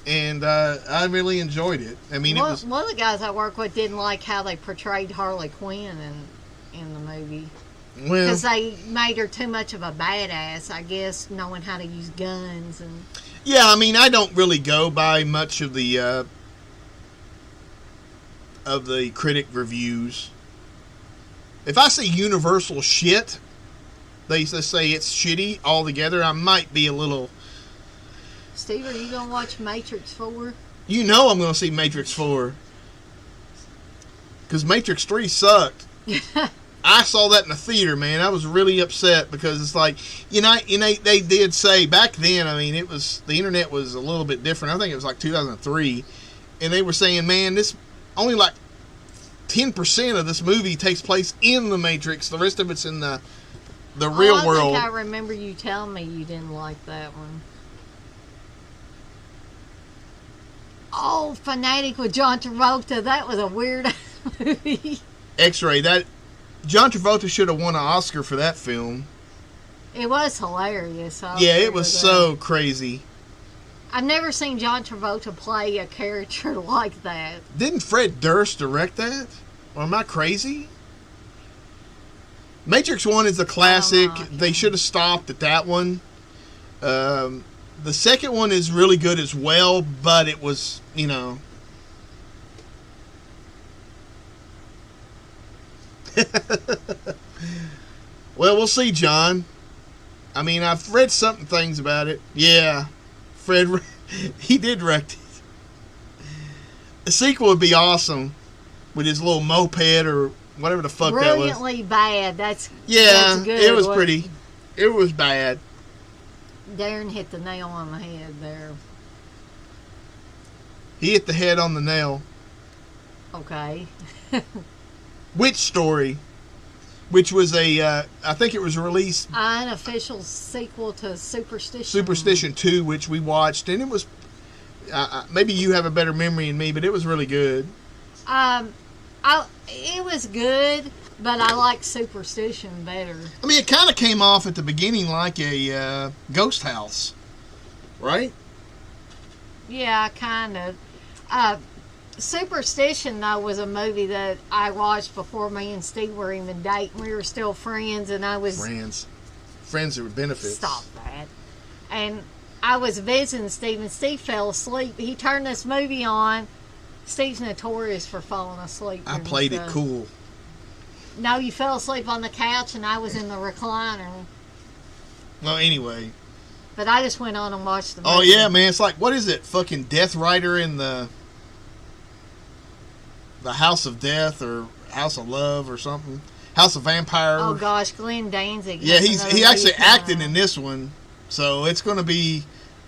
and I really enjoyed it. I mean, one of the guys I work with didn't like how they portrayed Harley Quinn in the movie. Because they made her too much of a badass, I guess, knowing how to use guns and. Yeah, I mean, I don't really go by much of the critic reviews. If I say universal shit, they say it's shitty altogether, I might be a little. Steve, are you gonna watch Matrix 4? You know I'm gonna see Matrix 4. Because Matrix 3 sucked. I saw that in the theater, man. I was really upset because it's like, they did say back then, I mean, the internet was a little bit different. I think it was like 2003. And they were saying, man, this only like 10% of this movie takes place in the Matrix. The rest of it's in the real world. I think I remember you telling me you didn't like that one. Oh, Fanatic with John Travolta. That was a weird movie. X-Ray. John Travolta should have won an Oscar for that film. It was hilarious. Yeah, it was so crazy. I've never seen John Travolta play a character like that. Didn't Fred Durst direct that? Or am I crazy? Matrix 1 is a classic. They should have stopped at that one. The second one is really good as well, but it was, Well, we'll see, John. I mean, I've read things about it. Yeah, Fred, he did direct it. A sequel would be awesome with his little moped or whatever the fuck that was. Brilliantly bad. That's good. It was pretty. It was bad. Darren hit the nail on the head there. He hit the head on the nail. Okay. Witch Story, which was I think it was released. An official sequel to Superstition. Superstition 2, which we watched, and it was, maybe you have a better memory than me, but it was really good. It was good, but I like Superstition better. I mean, it kind of came off at the beginning like a ghost house, right? Yeah, kind of. Superstition, though, was a movie that I watched before me and Steve were even dating. We were still friends, and I was... Friends with benefits. Stop that. And I was visiting Steve, and Steve fell asleep. He turned this movie on. Steve's notorious for falling asleep. I played it cool. No, you fell asleep on the couch, and I was in the recliner. Well, anyway. But I just went on and watched the movie. Oh, yeah, man. It's like, what is it? Fucking Death Rider in the House of Death or House of Love or something. House of Vampires. Oh, gosh. Glenn Danzig. Yeah, he actually acted in this one. So it's going to be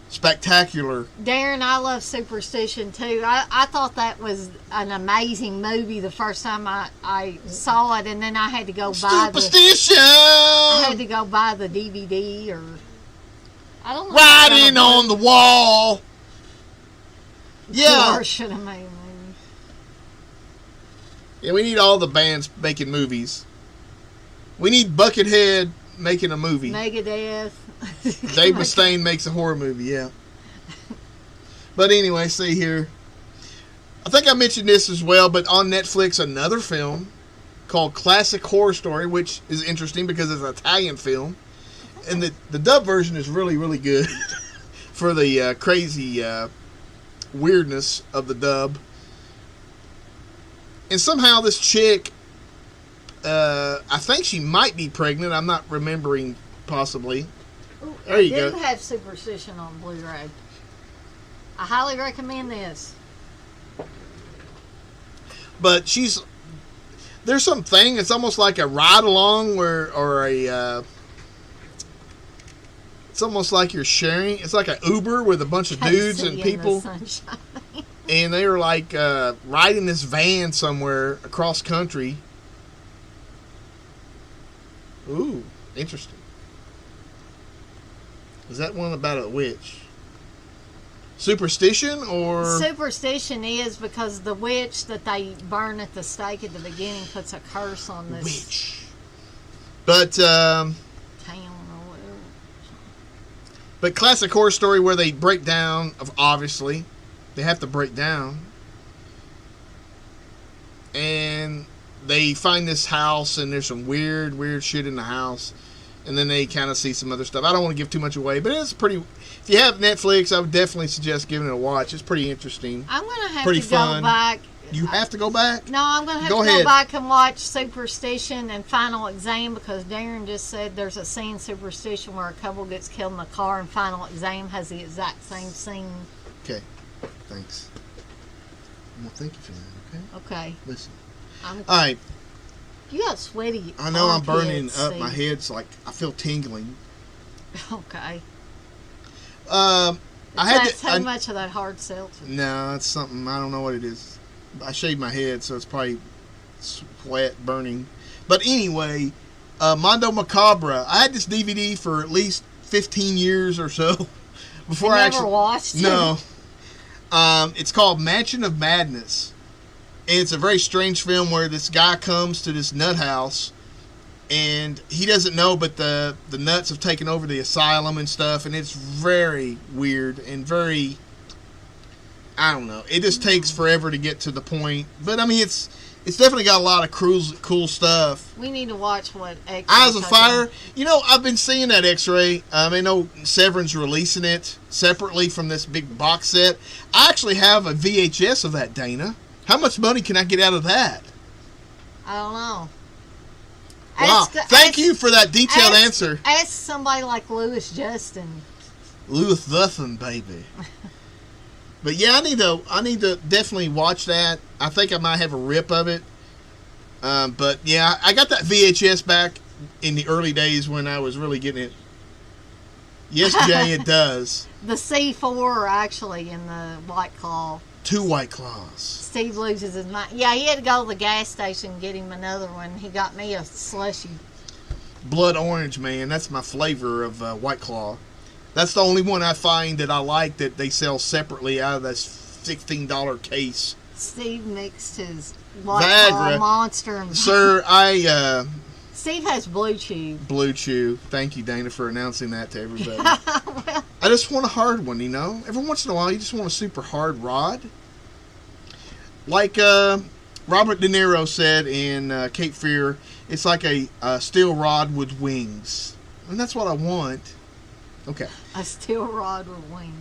spectacular. Darren, I love Superstition, too. I thought that was an amazing movie the first time I saw it, and then I had to go buy Superstition! I had to go buy the DVD or... I don't know. Writing on the wall! Yeah. Should have made a movie. Yeah, we need all the bands making movies. We need Buckethead making a movie. Megadeth. Dave Mustaine makes a horror movie, yeah. But anyway, see here. I think I mentioned this as well, but on Netflix, another film called Classic Horror Story, which is interesting because it's an Italian film. And the dub version is really, really good for the crazy weirdness of the dub. And somehow this chick, I think she might be pregnant. I'm not remembering, possibly. Ooh, there you go. I do have Superstition on Blu-ray. I highly recommend this. But there's something, it's almost like a ride-along it's almost like you're sharing. It's like an Uber with a bunch of dudes and people. And they were like riding this van somewhere across country. Ooh, interesting. Is that one about a witch? Superstition or? Superstition is because the witch that they burn at the stake at the beginning puts a curse on this witch. But town or whatever. But classic horror story where they break down. Obviously, they have to break down, and they find this house, and there's some weird shit in the house, and then they kind of see some other stuff. I don't want to give too much away, but it's pretty. If you have Netflix, I would definitely suggest giving it a watch. It's pretty interesting. I'm gonna have pretty to fun. go back. You have to go back? No, I'm gonna have to go back and watch Superstition and Final Exam because Darren just said there's a scene in Superstition where a couple gets killed in the car, and Final Exam has the exact same scene. Okay, thanks. Well, thank you for that. Okay. Okay. Listen. All right. You got sweaty. I know I'm burning up. My head's like I feel tingling. Okay. I had so much of that hard seltzer. No, it's something I don't know what it is. I shaved my head, so it's probably sweat burning. But anyway, Mondo Macabra. I had this DVD for at least 15 years or so before I actually watched it. No. It's called Mansion of Madness. And it's a very strange film where this guy comes to this nut house and he doesn't know, but the nuts have taken over the asylum and stuff, and it's very weird and very, I don't know. It just takes forever to get to the point. But I mean, it's definitely got a lot of cool stuff. We need to watch what X-Ray Eyes of Fire. You know, I've been seeing that X-Ray. I know Severin's releasing it separately from this big box set. I actually have a VHS of that, Dana. How much money can I get out of that? I don't know. Wow. Thank you for that detailed answer. Ask somebody like Louis Justin. Louis Justin, baby. But yeah, I need to definitely watch that. I think I might have a rip of it. But yeah, I got that VHS back in the early days when I was really getting it. Yes, Jay, it does. The C4 are actually in the White Claw. 2 White Claws. Steve loses his mind. Yeah, he had to go to the gas station and get him another one. He got me a slushy. Blood orange, man. That's my flavor of White Claw. That's the only one I find that I like that they sell separately out of this $16 case. Steve mixed his White Claw Monster. And Sir, Steve has Blue Chew. Blue Chew. Thank you, Dana, for announcing that to everybody. Well, I just want a hard one, you know? Every once in a while, you just want a super hard rod. Like Robert De Niro said in Cape Fear, it's like a steel rod with wings. And that's what I want. Okay. A steel rod with wings.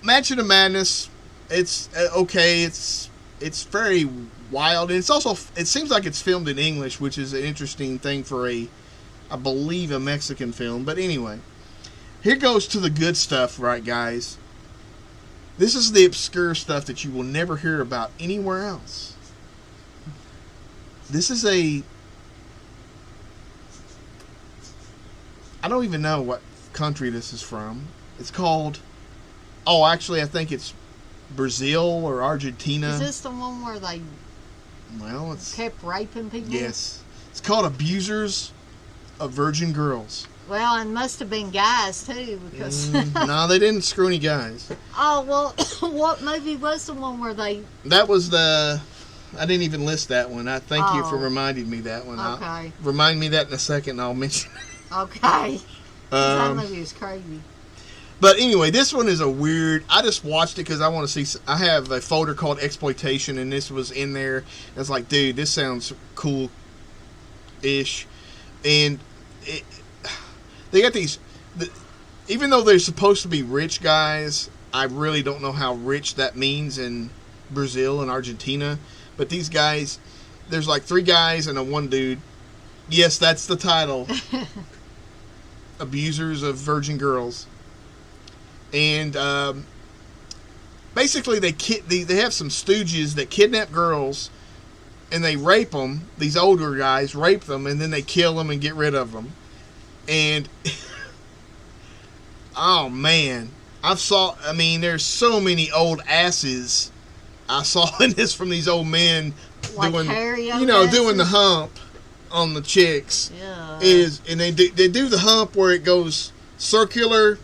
Mansion of Madness. It's okay. It's very wild, and it's also, it seems like it's filmed in English, which is an interesting thing for I believe, a Mexican film. But anyway, here goes to the good stuff, right, guys? This is the obscure stuff that you will never hear about anywhere else. This is I don't even know what country this is from. It's called, actually, I think it's Brazil or Argentina. Is this the one where they kept raping people? Yes. It's called Abusers of Virgin Girls. Well, and must have been guys, too, because... No, they didn't screw any guys. Oh, well, what movie was the one where they... That was I didn't even list that one. I thank you for reminding me that one. Okay. Remind me that in a second, and I'll mention it. Okay. That movie was crazy. But anyway, this one is a weird... I just watched it because I want to see... I have a folder called Exploitation, and this was in there. I was like, dude, this sounds cool-ish. And they got these... Even though they're supposed to be rich guys, I really don't know how rich that means in Brazil and Argentina. But these guys... There's like 3 guys and a 1 dude. Yes, that's the title. Abusers of Virgin Girls. And basically they have some stooges that kidnap girls and they rape them. These older guys rape them and then they kill them and get rid of them. And oh man, there's so many old asses I saw in this from these old men like doing the hump on the chicks. Yeah. And they do the hump where it goes circular.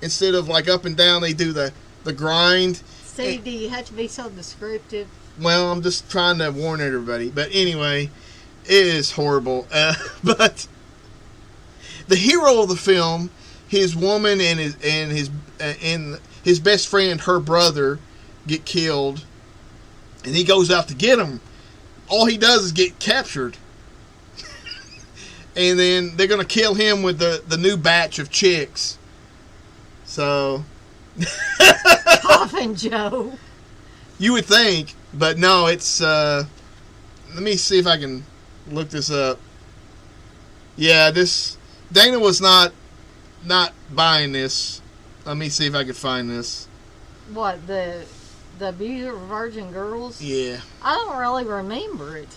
Instead of like up and down, they do the grind. See, do you have to be so descriptive? Well, I'm just trying to warn everybody. But anyway, it is horrible. But the hero of the film, his woman and his best friend, her brother, get killed, and he goes out to get them. All he does is get captured. And then they're going to kill him with the new batch of chicks. So... Coffin Joe. You would think, but no, it's... let me see if I can look this up. Yeah, this... Dana was not buying this. Let me see if I can find this. What, the Abuser of Virgin Girls? Yeah. I don't really remember it.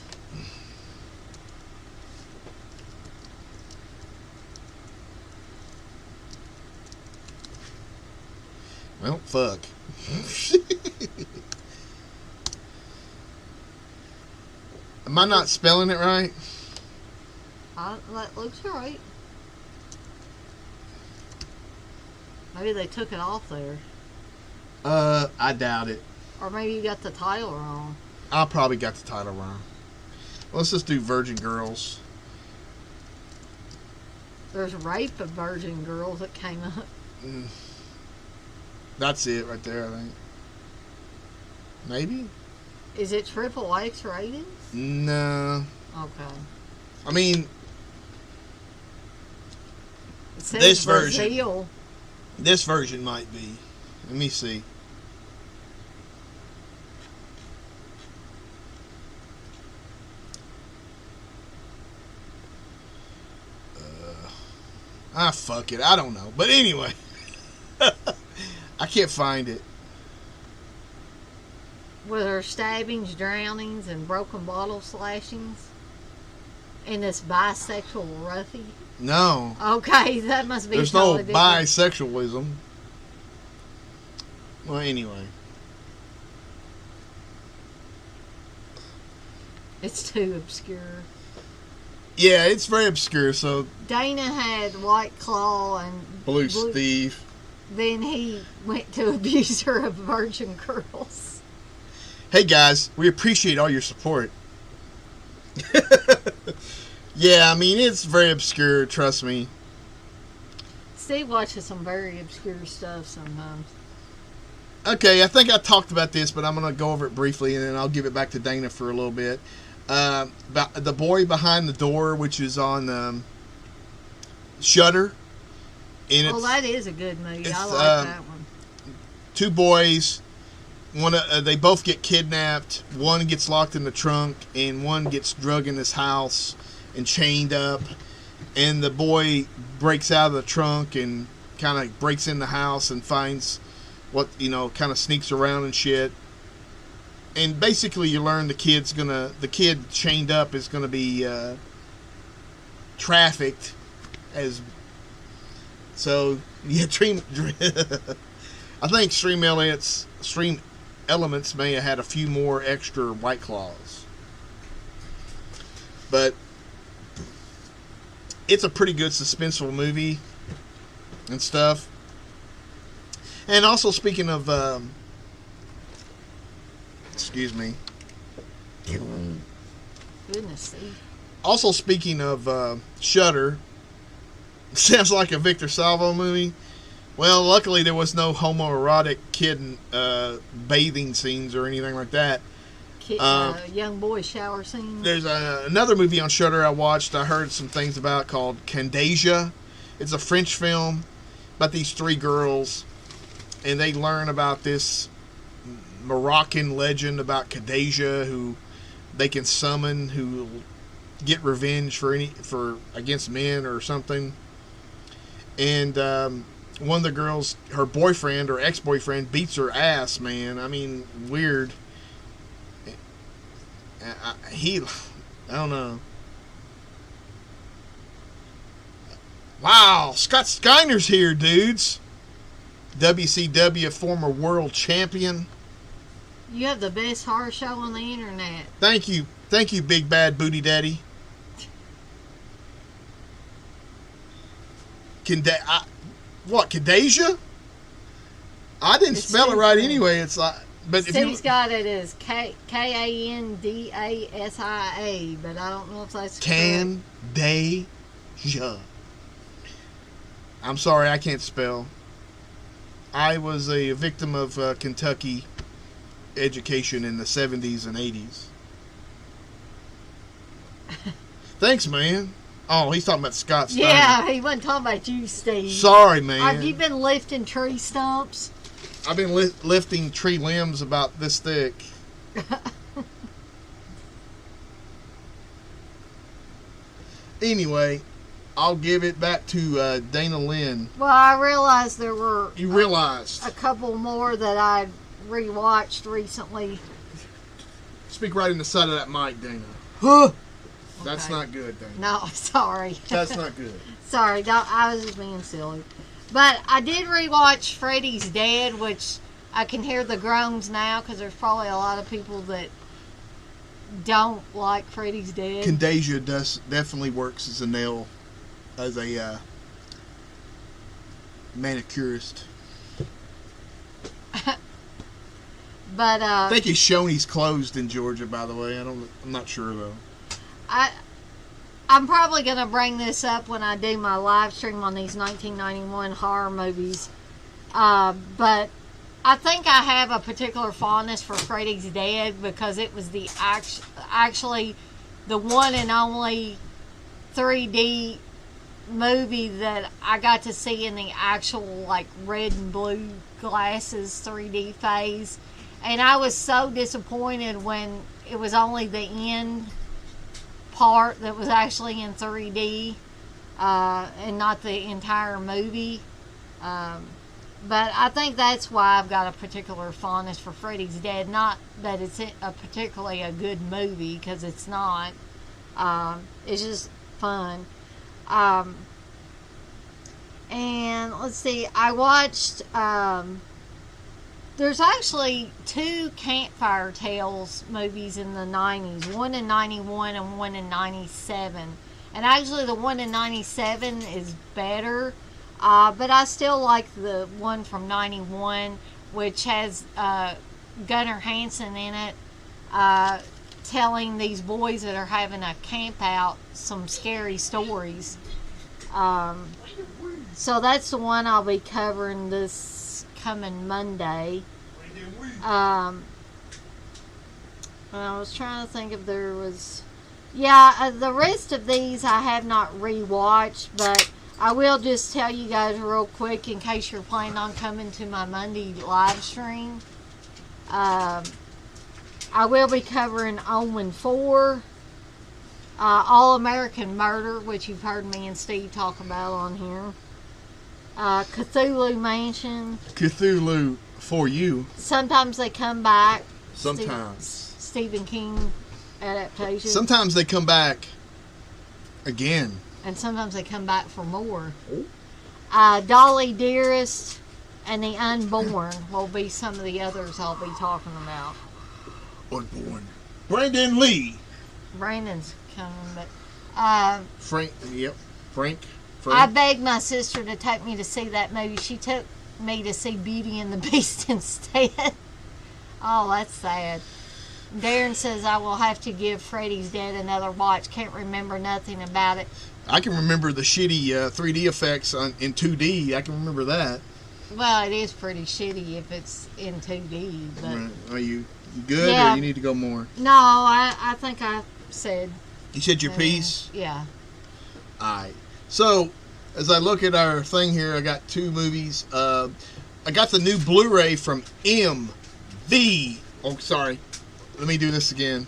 Well, fuck. Am I not spelling it right? That looks right. Maybe they took it off there. I doubt it. Or maybe you got the title wrong. I probably got the title wrong. Let's just do Virgin Girls. There's Rape of Virgin Girls that came up. That's it right there, I think. Maybe? Is it XXX rated? No. Okay. I mean, It says this Brazil. version. This version might be. Let me see. Fuck it. I don't know. But anyway. I can't find it. Were there stabbings, drownings, and broken bottle slashings? In this bisexual roughie? No. Okay, that must be There's totally no different. bisexualism. Well, anyway. It's too obscure. Yeah, it's very obscure, so... Dana had White Claw and... Blue Steve. Then he went to Abuser of Virgin Girls. Hey guys, we appreciate all your support. Yeah, I mean, it's very obscure, trust me. Steve watches some very obscure stuff sometimes. Okay, I think I talked about this, but I'm going to go over it briefly, and then I'll give it back to Dana for a little bit. About The Boy Behind the Door, which is on Shutter. And that is a good movie. I like that one. Two boys, they both get kidnapped. One gets locked in the trunk, and one gets drugged in his house and chained up. And the boy breaks out of the trunk and kind of breaks in the house and finds what, kind of sneaks around and shit. And basically you learn the kid chained up is gonna be trafficked as... So, yeah, I think Stream Elements may have had a few more extra White Claws. But it's a pretty good suspenseful movie and stuff. And also, speaking of... excuse me. Goodness, Steve. Also, speaking of Shutter... Sounds like a Victor Salvo movie. Well, luckily there was no homoerotic kid bathing scenes or anything like that. Young boy shower scene. There's another movie on Shutter I watched. I heard some things about called Candasia. It's a French film about these three girls, and they learn about this Moroccan legend about Candasia, who they can summon, who get revenge for against men or something. And one of the girls, her boyfriend or ex-boyfriend, beats her ass, man. I mean, weird. I don't know. Wow, Scott Steiner's here, dudes. WCW former world champion. You have the best horror show on the internet. Thank you, Big Bad Booty Daddy. What, Candasia? I didn't spell it right anyway. It's like, but Steve's got it as Kandasia, but I don't know if that's correct. Kandasia. I'm sorry, I can't spell. I was a victim of Kentucky education in the 70s and 80s. Thanks, man. Oh, he's talking about Scott Steiner. Yeah, he wasn't talking about you, Steve. Sorry, man. Have you been lifting tree stumps? I've been lifting tree limbs about this thick. Anyway, I'll give it back to Dana Lynn. Well, I realized there were... You realized? A couple more that I rewatched recently. Speak right in the side of that mic, Dana. Huh? That's Okay. not good, Dana. No, sorry. That's not good. Sorry, I was just being silly. But I did rewatch Freddy's Dead, which I can hear the groans now because there's probably a lot of people that don't like Freddy's Dead. Kandasia definitely works as a manicurist. But I think his Shoney's closed in Georgia, by the way. I'm not sure though. I'm probably going to bring this up when I do my live stream on these 1991 horror movies. But I think I have a particular fondness for Freddy's Dead because it was the actually the one and only 3D movie that I got to see in the actual like red and blue glasses 3D phase. And I was so disappointed when it was only the end part that was actually in 3D and not the entire movie. But I think that's why I've got a particular fondness for Freddy's Dead. Not that it's particularly a good movie, because it's not. It's just fun. And let's see, I watched... there's actually 2 Campfire Tales movies in the 90s. One in 91 and one in 97. And actually the one in 97 is better. But I still like the one from 91, which has Gunnar Hansen in it, telling these boys that are having a camp out some scary stories. So that's the one I'll be covering this coming Monday. I was trying to think if there was... Yeah, the rest of these I have not rewatched, but I will just tell you guys real quick in case you're planning on coming to my Monday live stream. I will be covering Omen 4, All American Murder, which you've heard me and Steve talk about on here. Cthulhu Mansion. Cthulhu for you. Sometimes they come back. Sometimes. Stephen King adaptation. Sometimes they come back again. And sometimes they come back for more. Dolly Dearest and The Unborn will be some of the others I'll be talking about. Unborn. Brandon Lee. Brandon's coming, but... Frank. I begged my sister to take me to see that movie. She took me to see Beauty and the Beast instead. Oh, that's sad. Darren says I will have to give Freddy's Dead another watch. Can't remember nothing about it. I can remember the shitty 3D effects in 2D. I can remember that. Well, it is pretty shitty if it's in 2D. But right. Are you good, or you need to go more? No, I think I said... You said your piece? Yeah. Alright. So, as I look at our thing here, I got 2 movies. I got the new Blu-ray from MVD. Oh, sorry. Let me do this again.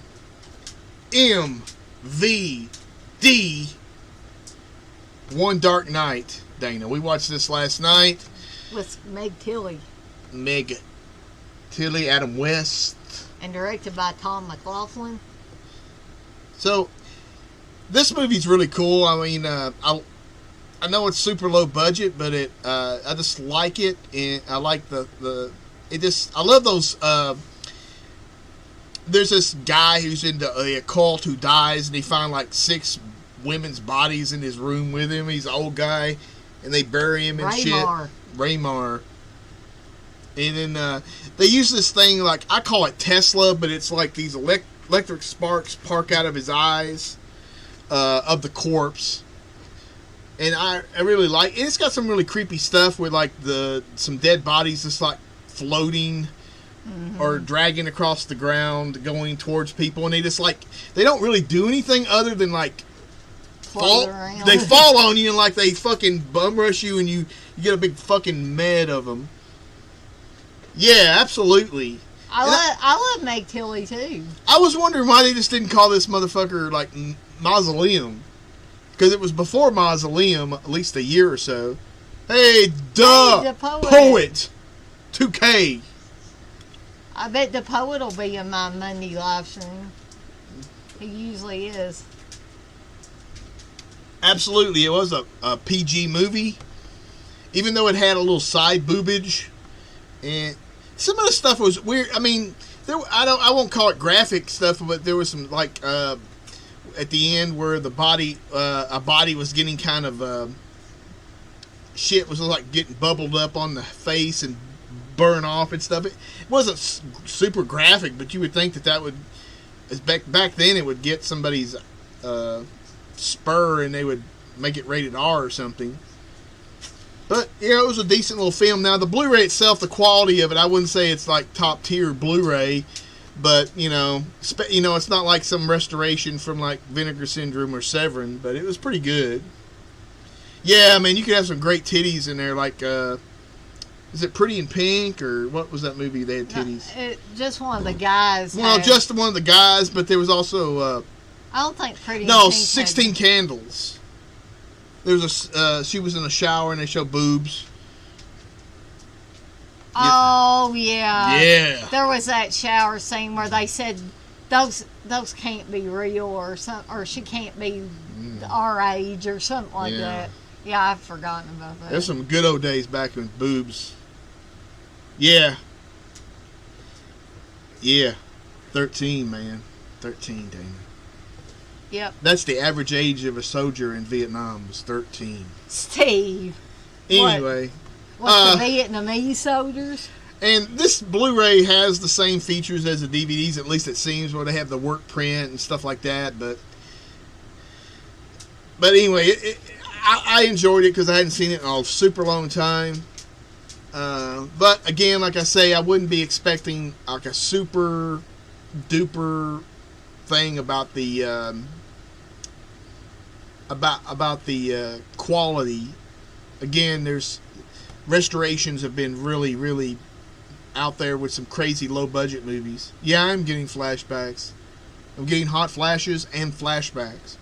MVD. One Dark Night, Dana. We watched this last night. With Meg Tilly. Meg Tilly, Adam West. And directed by Tom McLaughlin. So, this movie's really cool. I mean, I know it's super low budget, but I just like it, and I like I love those. There's this guy who's into a occult who dies, and he finds like 6 women's bodies in his room with him. He's an old guy, and they bury him and shit. Raymar. And then they use this thing, like, I call it Tesla, but it's like these electric sparks park out of his eyes of the corpse. And I really like it. It's got some really creepy stuff with, like, some dead bodies just, like, floating or dragging across the ground going towards people. And they just, like, they don't really do anything other than, like, they fall on you and, like, they fucking bum rush you and you get a big fucking med of them. Yeah, absolutely. I love Meg Tilly too. I was wondering why they just didn't call this motherfucker, like, Mausoleum. Because it was before Mausoleum, at least a year or so. Hey, the poet. 2K. I bet the poet will be in my Monday live stream. He usually is. Absolutely. It was a PG movie. Even though it had a little side boobage. And some of the stuff was weird. I mean, I won't call it graphic stuff, but there was some, like, at the end where a body was getting kind of shit was like getting bubbled up on the face and burn off and stuff. It wasn't super graphic, but you would think that would, as back then, it would get somebody's spur and they would make it rated R or something. But, yeah, it was a decent little film. Now, the Blu-ray itself, the quality of it, I wouldn't say it's like top-tier Blu-ray, but, you know, it's not like some restoration from, like, Vinegar Syndrome or Severin, but it was pretty good. Yeah, I mean, you could have some great titties in there, like, is it Pretty in Pink, or what was that movie they had titties? No, just one of the guys. Well, just one of the guys, but there was also, I don't think Pretty in Pink 16 Candles. There's she was in a shower and they show boobs. Oh yeah. Yeah. There was that shower scene where they said those can't be real or something, or she can't be our age or something like that. Yeah, I've forgotten about that. There's some good old days back when boobs. Yeah. Yeah. 13, man. 13, Dana. Yep. That's the average age of a soldier in Vietnam was 13. Steve. Anyway. What the Vietnamese soldiers? And this Blu-ray has the same features as the DVDs, at least it seems, where they have the work print and stuff like that. But anyway, I enjoyed it because I hadn't seen it in a super long time. But again, like I say, I wouldn't be expecting like a super duper thing about the about the quality. Again, there's restorations have been really, really out there with some crazy low budget movies. Yeah, I'm getting flashbacks. I'm getting hot flashes and flashbacks.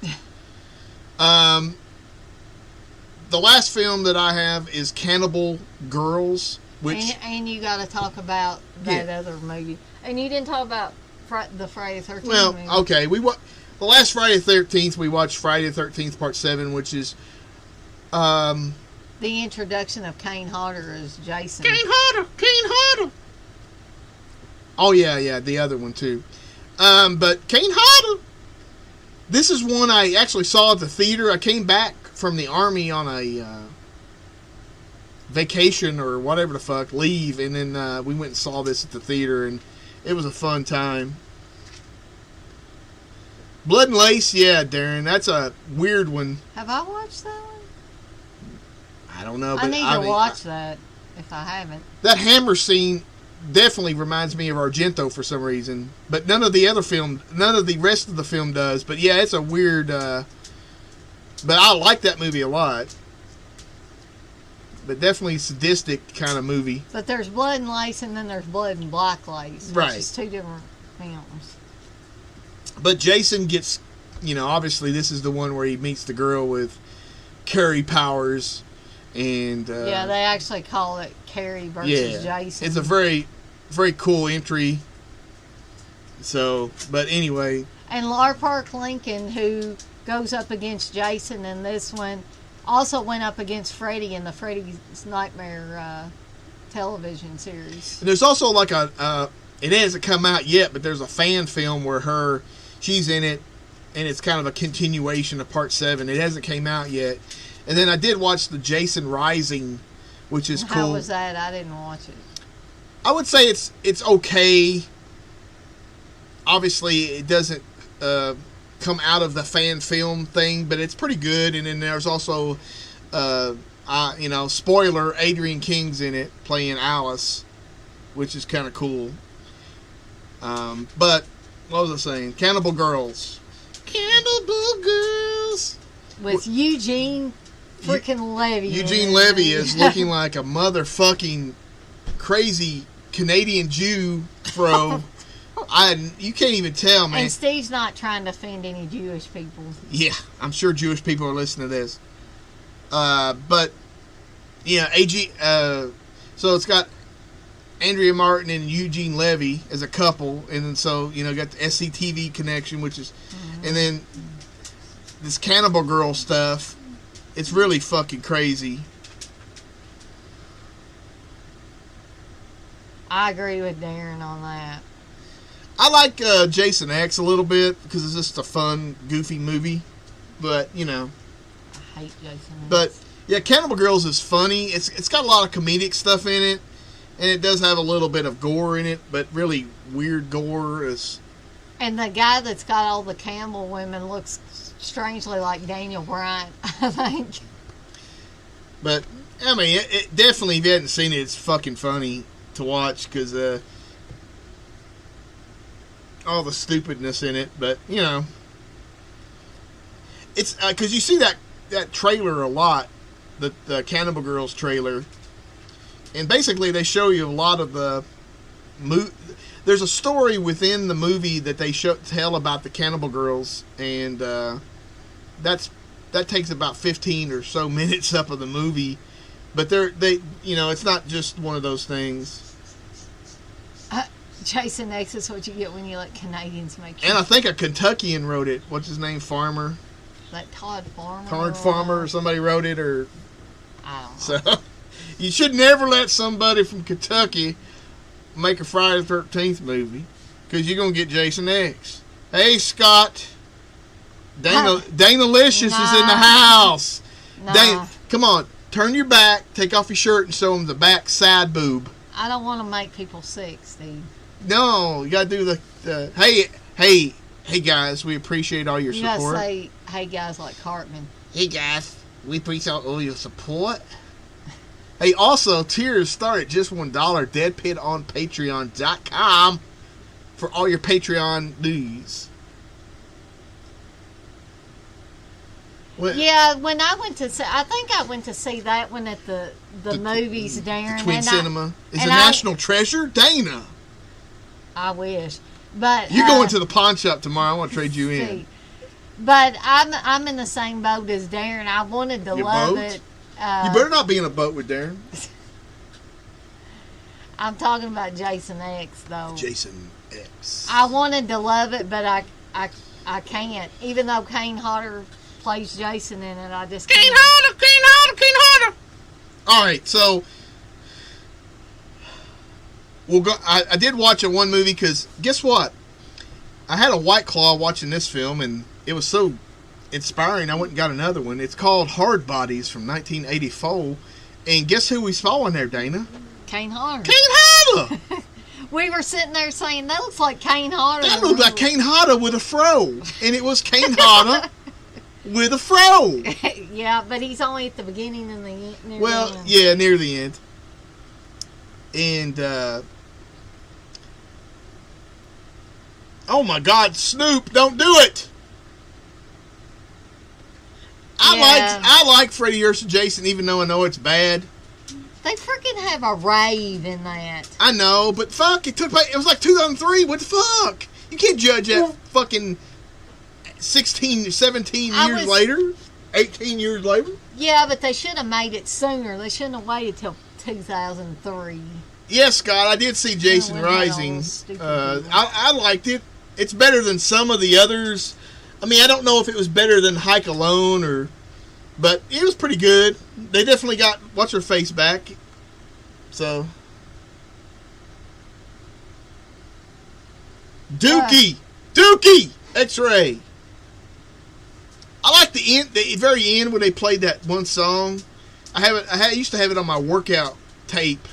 The last film that I have is Cannibal Girls, which and you got to talk about that other movie, and you didn't talk about the Friday the 13th movie. Well, okay, the last Friday the 13th we watched Friday the 13th Part 7, which is the introduction of Kane Hodder as Jason. Kane Hodder. Oh yeah, the other one too. But Kane Hodder. This is one I actually saw at the theater. I came back from the Army on a vacation or whatever the fuck, leave, and then we went and saw this at the theater, and it was a fun time. Blood and Lace, yeah, Darren, that's a weird one. Have I watched that one? I don't know, but I need to watch that if I haven't. That hammer scene definitely reminds me of Argento for some reason, but none of the rest of the film does. But yeah, it's a weird. But I like that movie a lot. But definitely sadistic kind of movie. But there's Blood and Lace, and then there's Blood and Black Lace, which is two different films. But Jason gets, obviously this is the one where he meets the girl with Carrie powers. And yeah, they actually call it Carrie versus Jason. It's a very, very cool entry. So, but anyway. And Lar Park Lincoln, who goes up against Jason in this one, also went up against Freddy in the Freddy's Nightmare television series. And there's also like it hasn't come out yet, but there's a fan film where she's in it, and it's kind of a continuation of Part 7. It hasn't came out yet. And then I did watch the Jason Rising, which is cool. How was that? I didn't watch it. I would say it's okay. Obviously, it doesn't come out of the fan film thing, but it's pretty good. And then there's also, spoiler, Adrienne King's in it playing Alice, which is kind of cool. But what was I saying? Cannibal Girls. Cannibal Girls with Eugene freaking Levy. Eugene Levy is looking like a motherfucking crazy Canadian Jew fro. You can't even tell, man. And Steve's not trying to offend any Jewish people. Yeah, I'm sure Jewish people are listening to this. But yeah, so it's got Andrea Martin and Eugene Levy as a couple, and then so got the SCTV connection, which is, and then this Cannibal Girl stuff. It's really fucking crazy. I agree with Darren on that. I like Jason X a little bit because it's just a fun, goofy movie. But, I hate Jason X. But, yeah, Cannibal Girls is funny. It's got a lot of comedic stuff in it. And it does have a little bit of gore in it, but really weird gore. And the guy that's got all the Campbell women looks strangely like Daniel Bryant, I think. But, I mean, it definitely, if you hadn't seen it, it's fucking funny to watch because all the stupidness in it. But, it's because you see that trailer a lot, the Cannibal Girls trailer. And basically, they show you a lot of the there's a story within the movie that they tell about the Cannibal Girls, and that takes about 15 or so minutes up of the movie. But it's not just one of those things. Jason X is what you get when you let Canadians make. And I think a Kentuckian wrote it. What's his name? Farmer. Like Todd Farmer. Todd Farmer or somebody wrote it, or I don't know. So. You should never let somebody from Kentucky make a Friday the 13th movie because you're going to get Jason X. Hey, Scott. Dana Licious is in the house. Nah. Dana, come on. Turn your back, take off your shirt, and show them the back side boob. I don't want to make people sick, Steve. No, you got to do the hey, guys, we appreciate all your support. You got to say, hey, guys, like Cartman. Hey, guys, we appreciate all your support. Hey, also, tiers start at just $1. DEADPIT on Patreon.com for all your Patreon news. Yeah, when I went to see, I think I went to see that one at the movies, Darren. The Twin Cinema. It's a national treasure? Dana. I wish. But you're going to the pawn shop tomorrow. I want to trade you in. But I'm in the same boat as Darren. I wanted to love it. You better not be in a boat with Darren. I'm talking about Jason X, though. Jason X. I wanted to love it, but I can't. Even though Kane Hodder plays Jason in it, I just can't. Kane Hodder. All right, so we'll go. I did watch a one movie because guess what? I had a White Claw watching this film, and it was so inspiring. I went and got another one. It's called Hard Bodies from 1984. And guess who we saw in there, Dana? Kane Hodder. Kane Hodder! We were sitting there saying, that looks like Kane Hodder. That looked like Kane Hodder with a fro. And it was Kane Hodder with a fro. Yeah, but he's only at the beginning and the end. Well, yeah, near the end. And, oh my God, Snoop, don't do it! I like Freddie vs. Jason, even though I know it's bad. They freaking have a rave in that. I know, but fuck, it was like 2003. What the fuck? You can't judge that fucking 16, 17 years later, 18 years later. Yeah, but they should have made it sooner. They shouldn't have waited till 2003. Yes, Scott, I did see Jason Rising. I liked it. It's better than some of the others. I mean, I don't know if it was better than Hike Alone but it was pretty good. They definitely got What's-Her-Face back. So. Dookie! X-Ray! I like the very end when they played that one song. I used to have it on my workout tape.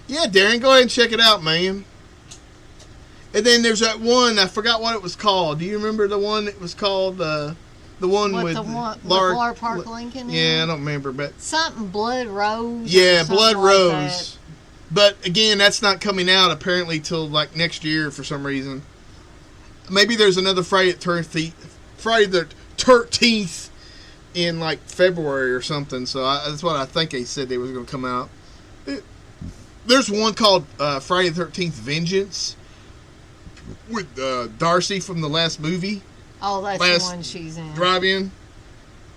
Yeah, Darren, go ahead and check it out, man. And then there's that one, I forgot what it was called. Do you remember the one that was called, the one with Laura Park Lincoln? Yeah, I don't remember, but... Something Blood Rose. Yeah, Blood Rose. That. But, again, that's not coming out, apparently, till, like, next year for some reason. Maybe there's another Friday the 13th in, like, February or something. So, that's what I think they said they was going to come out. There's one called Friday the 13th Vengeance with Darcy from the last movie. Oh, that's the one she's in. Drive-In.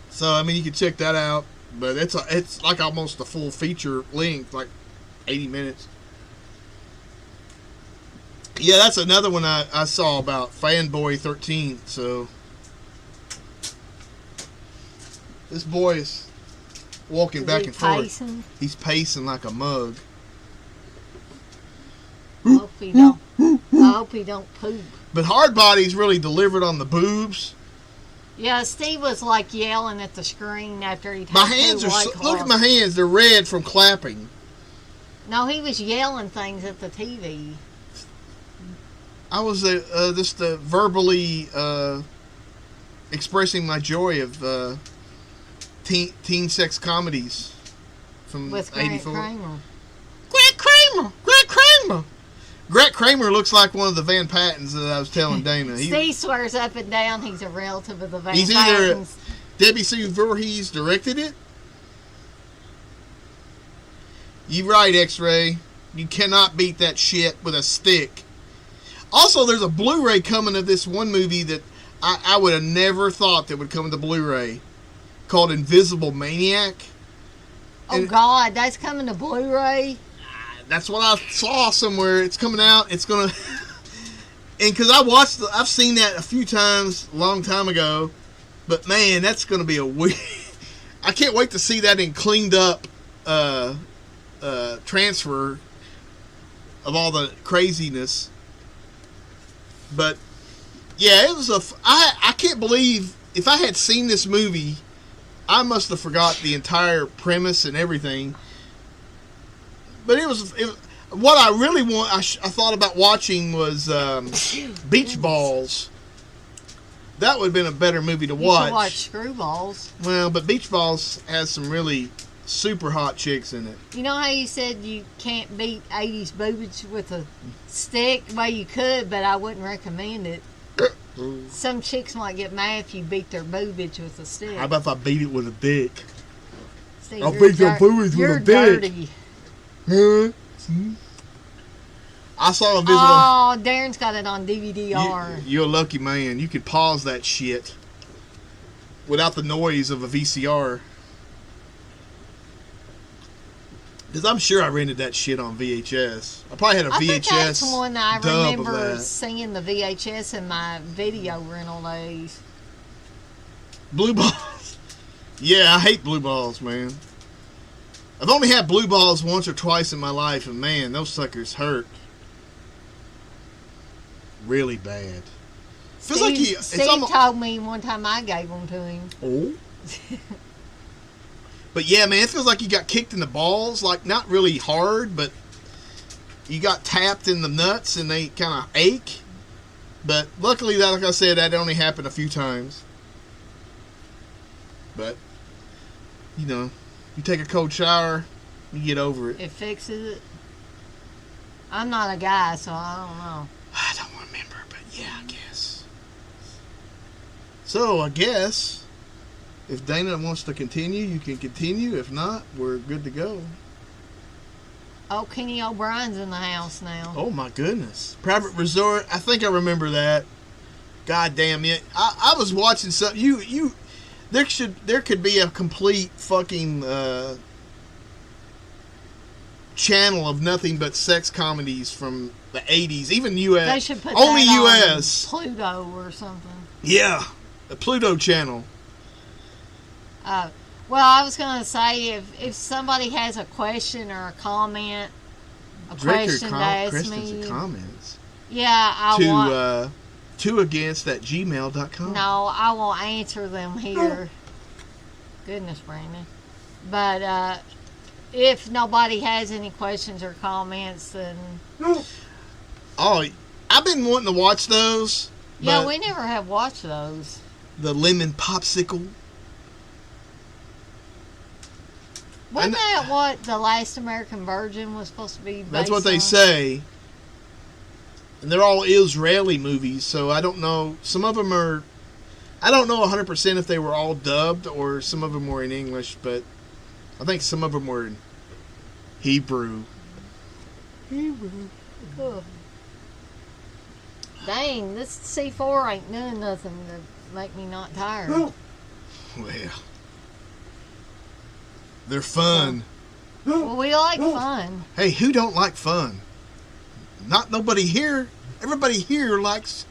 So, I mean, you can check that out. But it's like almost a full feature length, like 80 minutes. Yeah, that's another one I saw about Fanboy 13. So, this boy is walking back and forth. He's pacing like a mug. I hope he don't poop. But Hardbody's really delivered on the boobs. Yeah, Steve was like yelling at the screen after he. My hands are look at my hands; they're red from clapping. No, he was yelling things at the TV. I was just verbally expressing my joy of teen sex comedies from with '84. Grant Kramer. Gret Kramer looks like one of the Van Pattens that I was telling Dana. Steve swears up and down he's a relative of the Van Pattens. He's either Debbie Sue Voorhees directed it. You right, X-Ray. You cannot beat that shit with a stick. Also, there's a Blu-ray coming of this one movie that I would have never thought that would come to Blu-ray, called Invisible Maniac. Oh, God, that's coming to Blu-ray? That's what I saw somewhere. It's coming out. It's gonna, and because I've seen that a few times, a long time ago. But man, that's gonna be a weird. I can't wait to see that in cleaned up transfer of all the craziness. But yeah, it was I can't believe if I had seen this movie, I must have forgot the entire premise and everything. But it was what I really want. I thought about watching was Beach Balls. That would have been a better movie to watch. You should watch Screwballs. Well, but Beach Balls has some really super hot chicks in it. You know how you said you can't beat 80s boobage with a stick? Well, you could, but I wouldn't recommend it. Some chicks might get mad if you beat their boobage with a stick. How about if I beat it with a dick? Steve, I'll beat their boobage with a dick. Dirty. I saw a Invisible. Oh, Darren's got it on DVD-R. You're a lucky man. You could pause that shit without the noise of a VCR. Because I'm sure I rented that shit on VHS. I probably had a VHS. I think that's one I dub remember seeing the VHS in my video rental days. Blue balls. Yeah, I hate blue balls, man. I've only had blue balls once or twice in my life, and man, those suckers hurt. Really bad. Feels like Steve told me one time I gave them to him. Oh. But yeah, man, it feels like you got kicked in the balls. Like, not really hard, but you got tapped in the nuts and they kind of ache. But luckily, like I said, that only happened a few times. But, you know, you take a cold shower, you get over it. It fixes it. I'm not a guy, so I don't know. I don't remember, but yeah, I guess. So, I guess, if Dana wants to continue, you can continue. If not, we're good to go. Oh, Kenny O'Brien's in the house now. Oh, my goodness. Private Resort, I think I remember that. God damn it. I was watching something. There could be a complete fucking channel of nothing but sex comedies from the 80s, even U.S. They should put only that U.S. on Pluto or something. Yeah, a Pluto channel. Well, I was going to say, if somebody has a question or a comment, question to ask me. Comments. Yeah, I want... 2against@gmail.com. No, I won't answer them here. Goodness, Brandon. But if nobody has any questions or comments, then... Oh, I've been wanting to watch those. Yeah, we never have watched those. The lemon popsicle. Wasn't that what The Last American Virgin was supposed to be based That's what they on? say. And they're all Israeli movies, so I don't know. Some of them are... I don't know 100% if they were all dubbed or some of them were in English, but I think some of them were in Hebrew. Cool. Dang, this C4 ain't doing nothing to make me not tired. Well, they're fun. Well, we like fun. Hey, who don't like fun? Not nobody here. Everybody here likes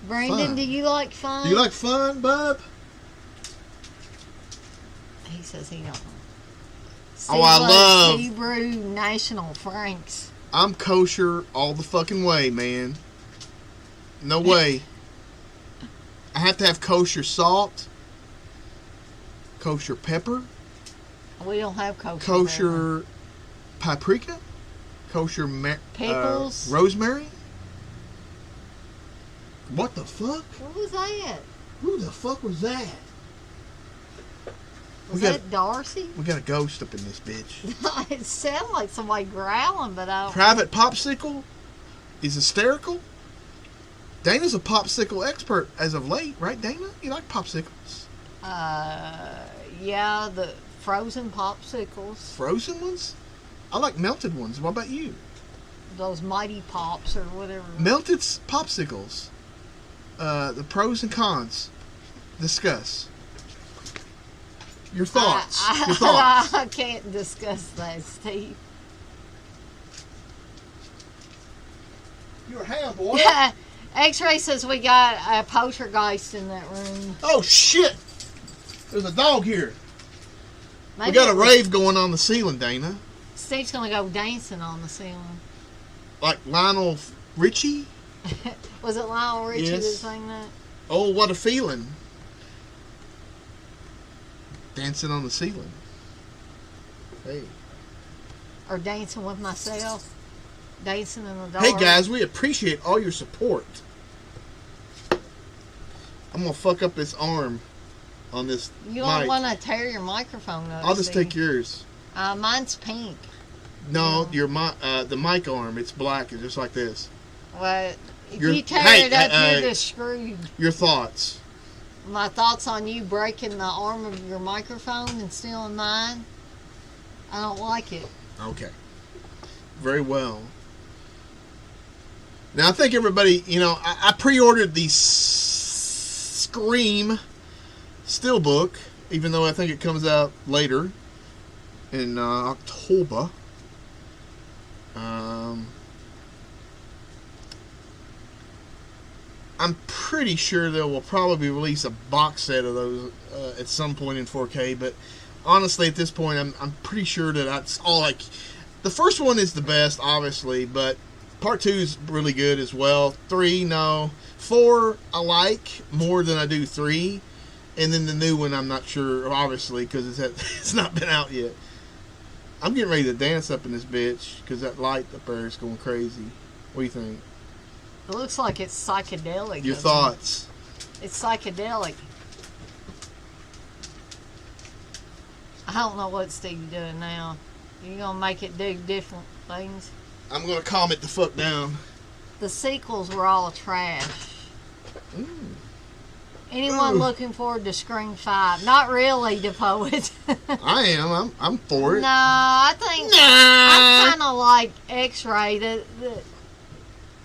Brandon, fun. do you like fun? Do you like fun, bub? He says he don't. Oh, I love Hebrew National Franks. I'm kosher all the fucking way, man. No way. I have to have kosher salt, kosher pepper, We don't have kosher. kosher paprika, kosher pickles, rosemary. What the fuck? What was that? Who the fuck was that? Was that Darcy? We got a ghost up in this bitch. It sounded like somebody growling, but I don't... Private Popsicle is hysterical. Dana's a popsicle expert as of late, right, Dana? You like popsicles? Yeah, the frozen popsicles. Frozen ones? I like melted ones. What about you? Those Mighty Pops or whatever. Melted popsicles. The pros and cons. Discuss. Your thoughts. Your thoughts. I can't discuss that, Steve. You're a ham, boy. X-Ray says we got a poltergeist in that room. Oh, shit. There's a dog here. Maybe we got a rave going on the ceiling, Dana. Steve's going to go dancing on the ceiling. Like Lionel Richie? Was it Lionel Richie Yes. that sang that? Oh, what a feeling. Dancing on the ceiling. Hey. Or dancing with myself? Dancing in the dark? Hey, guys, we appreciate all your support. I'm going to fuck up this arm on this You mic. don't want to tear your microphone up, I'll just Steve. take yours. Mine's pink. No, the mic arm, it's black. It's just like this. Well, if you tear it up, you're just screwed. Your thoughts? My thoughts on you breaking the arm of your microphone and stealing mine? I don't like it. Okay. Very well. Now, I think everybody, I pre-ordered the Scream Steelbook, even though I think it comes out later in October. I'm pretty sure they will probably release a box set of those at some point in 4K, but honestly, at this point, I'm pretty sure that that's all like. The first one is the best, obviously, but part 2 is really good as well. 3, no. 4, I like more than I do 3. And then the new one, I'm not sure, obviously, because it's not been out yet. I'm getting ready to dance up in this bitch, because that light up there is going crazy. What do you think? It looks like it's psychedelic. Your thoughts? It's psychedelic. I don't know what Steve's doing now. You're going to make it do different things? I'm going to calm it the fuck down. The sequels were all trash. Ooh. Anyone looking forward to Scream 5? Not really, the poet. I am. I'm for it. No, I think I'm kind of like X-Ray.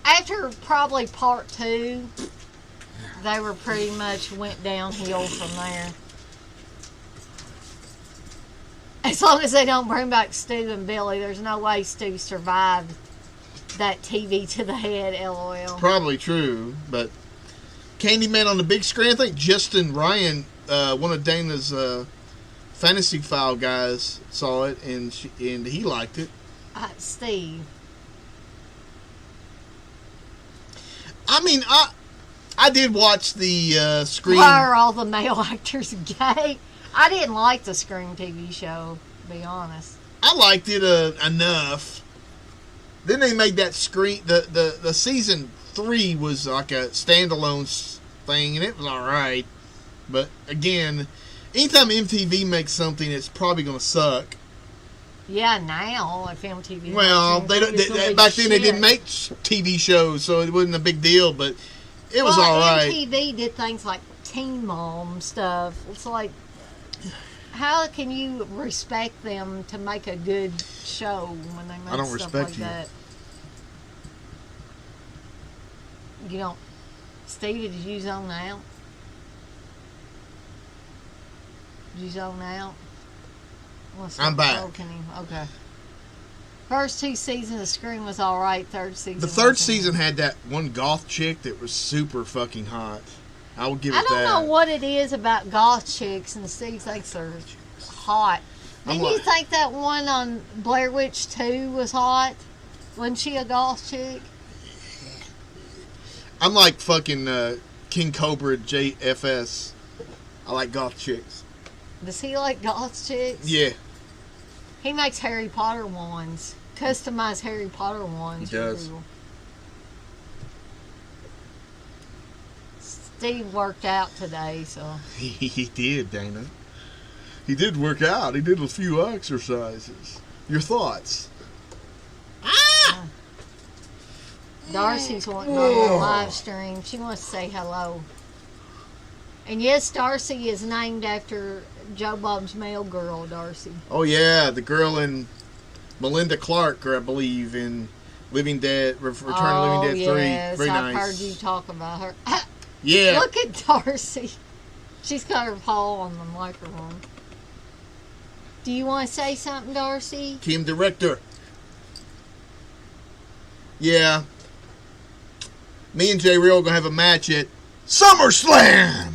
After probably part 2, they were pretty much went downhill from there. As long as they don't bring back Stu and Billy, there's no way Stu survived that TV to the head, LOL. Probably true, but Candyman on the big screen, I think Justin Ryan, one of Dana's Fantasy File guys, saw it, and he liked it. Steve. I mean, I did watch the Scream. Why are all the male actors gay? I didn't like the Scream TV show. to be honest. I liked it enough. Then they made that screen. The season 3 was like a standalone thing, and it was all right. But again, anytime MTV makes something, it's probably going to suck. Yeah, now if MTV. Well, back then they didn't make TV shows, so it wasn't a big deal. But it was all right. MTV did things like Teen Mom stuff. It's like, how can you respect them to make a good show when they make stuff like that? You don't. Stevie, did you zone out? Did you zone out? I'm back. Okay. First 2 seasons of Scream was alright. Third season. The third season had that one goth chick that was super fucking hot. I will give it that. I don't know what it is about goth chicks, and Steve thinks they're hot. Didn't you think that one on Blair Witch 2 was hot? Wasn't she a goth chick? I'm like fucking King Cobra JFS. I like goth chicks. Does he like goth chicks? Yeah. He makes Harry Potter wands. Customized Harry Potter wands. He does. Steve worked out today, so. He did, Dana. He did work out. He did a few exercises. Your thoughts? Ah! Darcy's wanting on the live stream. She wants to say hello. And yes, Darcy is named after Joe Bob's mail girl, Darcy. Oh, yeah. The girl in Melinda Clark, I believe, in Living Dead, Return of Living Dead 3. Yes, very nice. I've heard you talk about her. Yeah. Look at Darcy. She's got her paw on the microphone. Do you want to say something, Darcy? Team director. Yeah. Me and J Real are going to have a match at SummerSlam.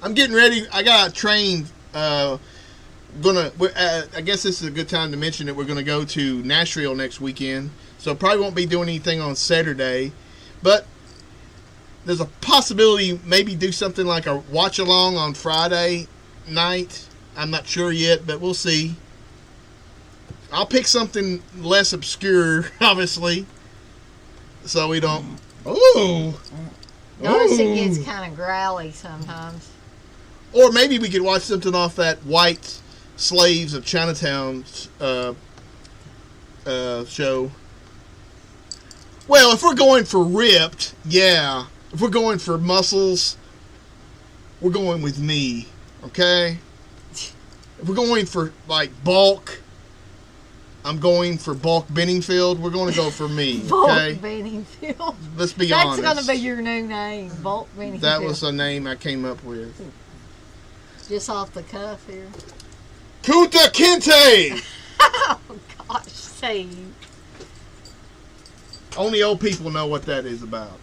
I'm getting ready. I got trained. I guess this is a good time to mention that we're going to go to Nashville next weekend. So probably won't be doing anything on Saturday. But there's a possibility maybe do something like a watch along on Friday night. I'm not sure yet, but we'll see. I'll pick something less obscure, obviously. So we don't. Ooh. Darcy gets kind of growly sometimes. Or maybe we could watch something off that White Slaves of Chinatown show. Well, if we're going for ripped, yeah. If we're going for muscles, we're going with me, okay? If we're going for, like, bulk, I'm going for Bulk Benningfield. We're going to go for me, okay? Bulk Benningfield. Let's be honest. That's going to be your new name, Bulk Benningfield. That was a name I came up with. Just off the cuff here. Kunta Kinte! Oh, gosh, Steve. Only old people know what that is about.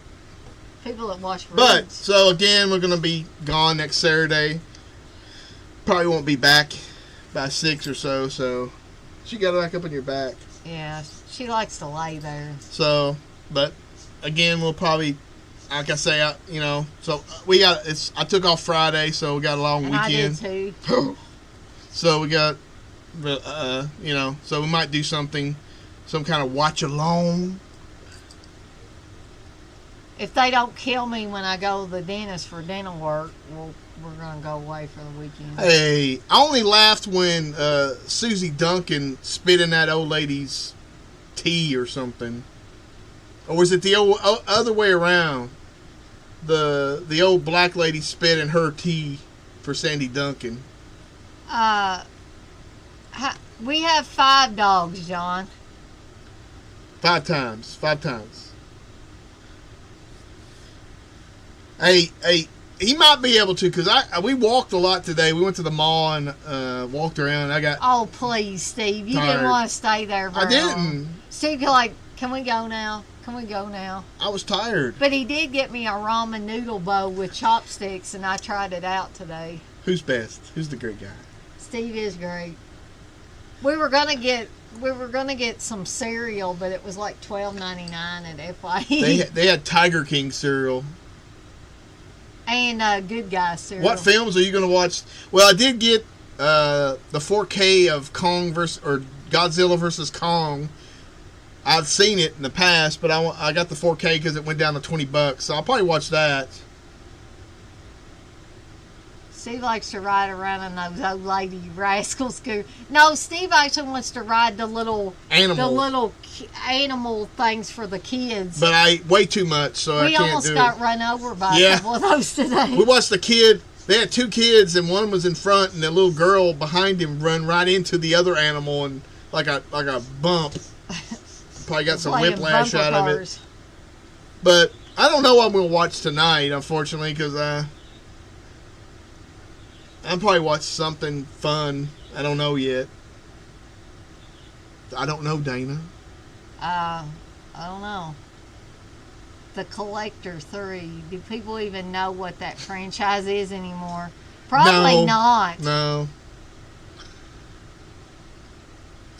People that watch Roots. But, so again, we're going to be gone next Saturday. Probably won't be back by 6 or so, so she got it back up on your back. Yeah, she likes to lay there. So, but again, we'll probably, like I say, so we got, I took off Friday, so we got a long weekend. I did too. So we got, so we might do something, some kind of watch along. If they don't kill me when I go to the dentist for dental work, we're going to go away for the weekend. Hey, I only laughed when Susie Duncan spit in that old lady's tea or something. Or was it the other way around? The old black lady spit in her tea for Sandy Duncan. We have 5 dogs, John. 5 times. Hey, he might be able to, because we walked a lot today. We went to the mall and walked around. Oh, please, Steve. You tired. didn't want to stay there very I didn't. long. Steve, you're like, can we go now? Can we go now? I was tired. But he did get me a ramen noodle bowl with chopsticks, and I tried it out today. Who's best? Who's the great guy? Steve is great. We were gonna get some cereal, but it was like $12.99 at FYE. They had Tiger King cereal. And Good Guy cereal. What films are you going to watch? Well, I did get the 4K of Godzilla versus Kong. I've seen it in the past, but I got the 4K because it went down to $20, so I'll probably watch that. Steve likes to ride around in those old lady rascal scooters. No, Steve actually wants to ride the little animal things for the kids. But I way too much, so I can't do it. We almost got run over by a couple of those today. We watched the kid. They had 2 kids, and one was in front, and the little girl behind him run right into the other animal, and like a bump. Probably got some whiplash out of it. But I don't know what I'm going to watch tonight, unfortunately, because I'll probably watch something fun. I don't know yet. I don't know, Dana. I don't know. The Collector 3. Do people even know what that franchise is anymore? Probably not. No.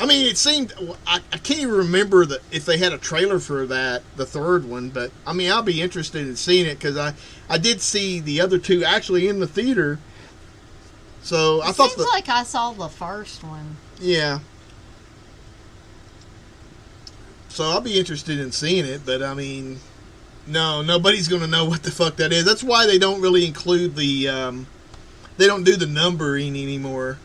I mean, it seemed... I can't even remember if they had a trailer for that, the third one, but, I mean, I'll be interested in seeing it, because I did see the other 2 actually in the theater. So, I thought... It seems like I saw the first one. Yeah. So, I'll be interested in seeing it, but, I mean... No, nobody's going to know what the fuck that is. That's why they don't really include the... they don't do the numbering anymore.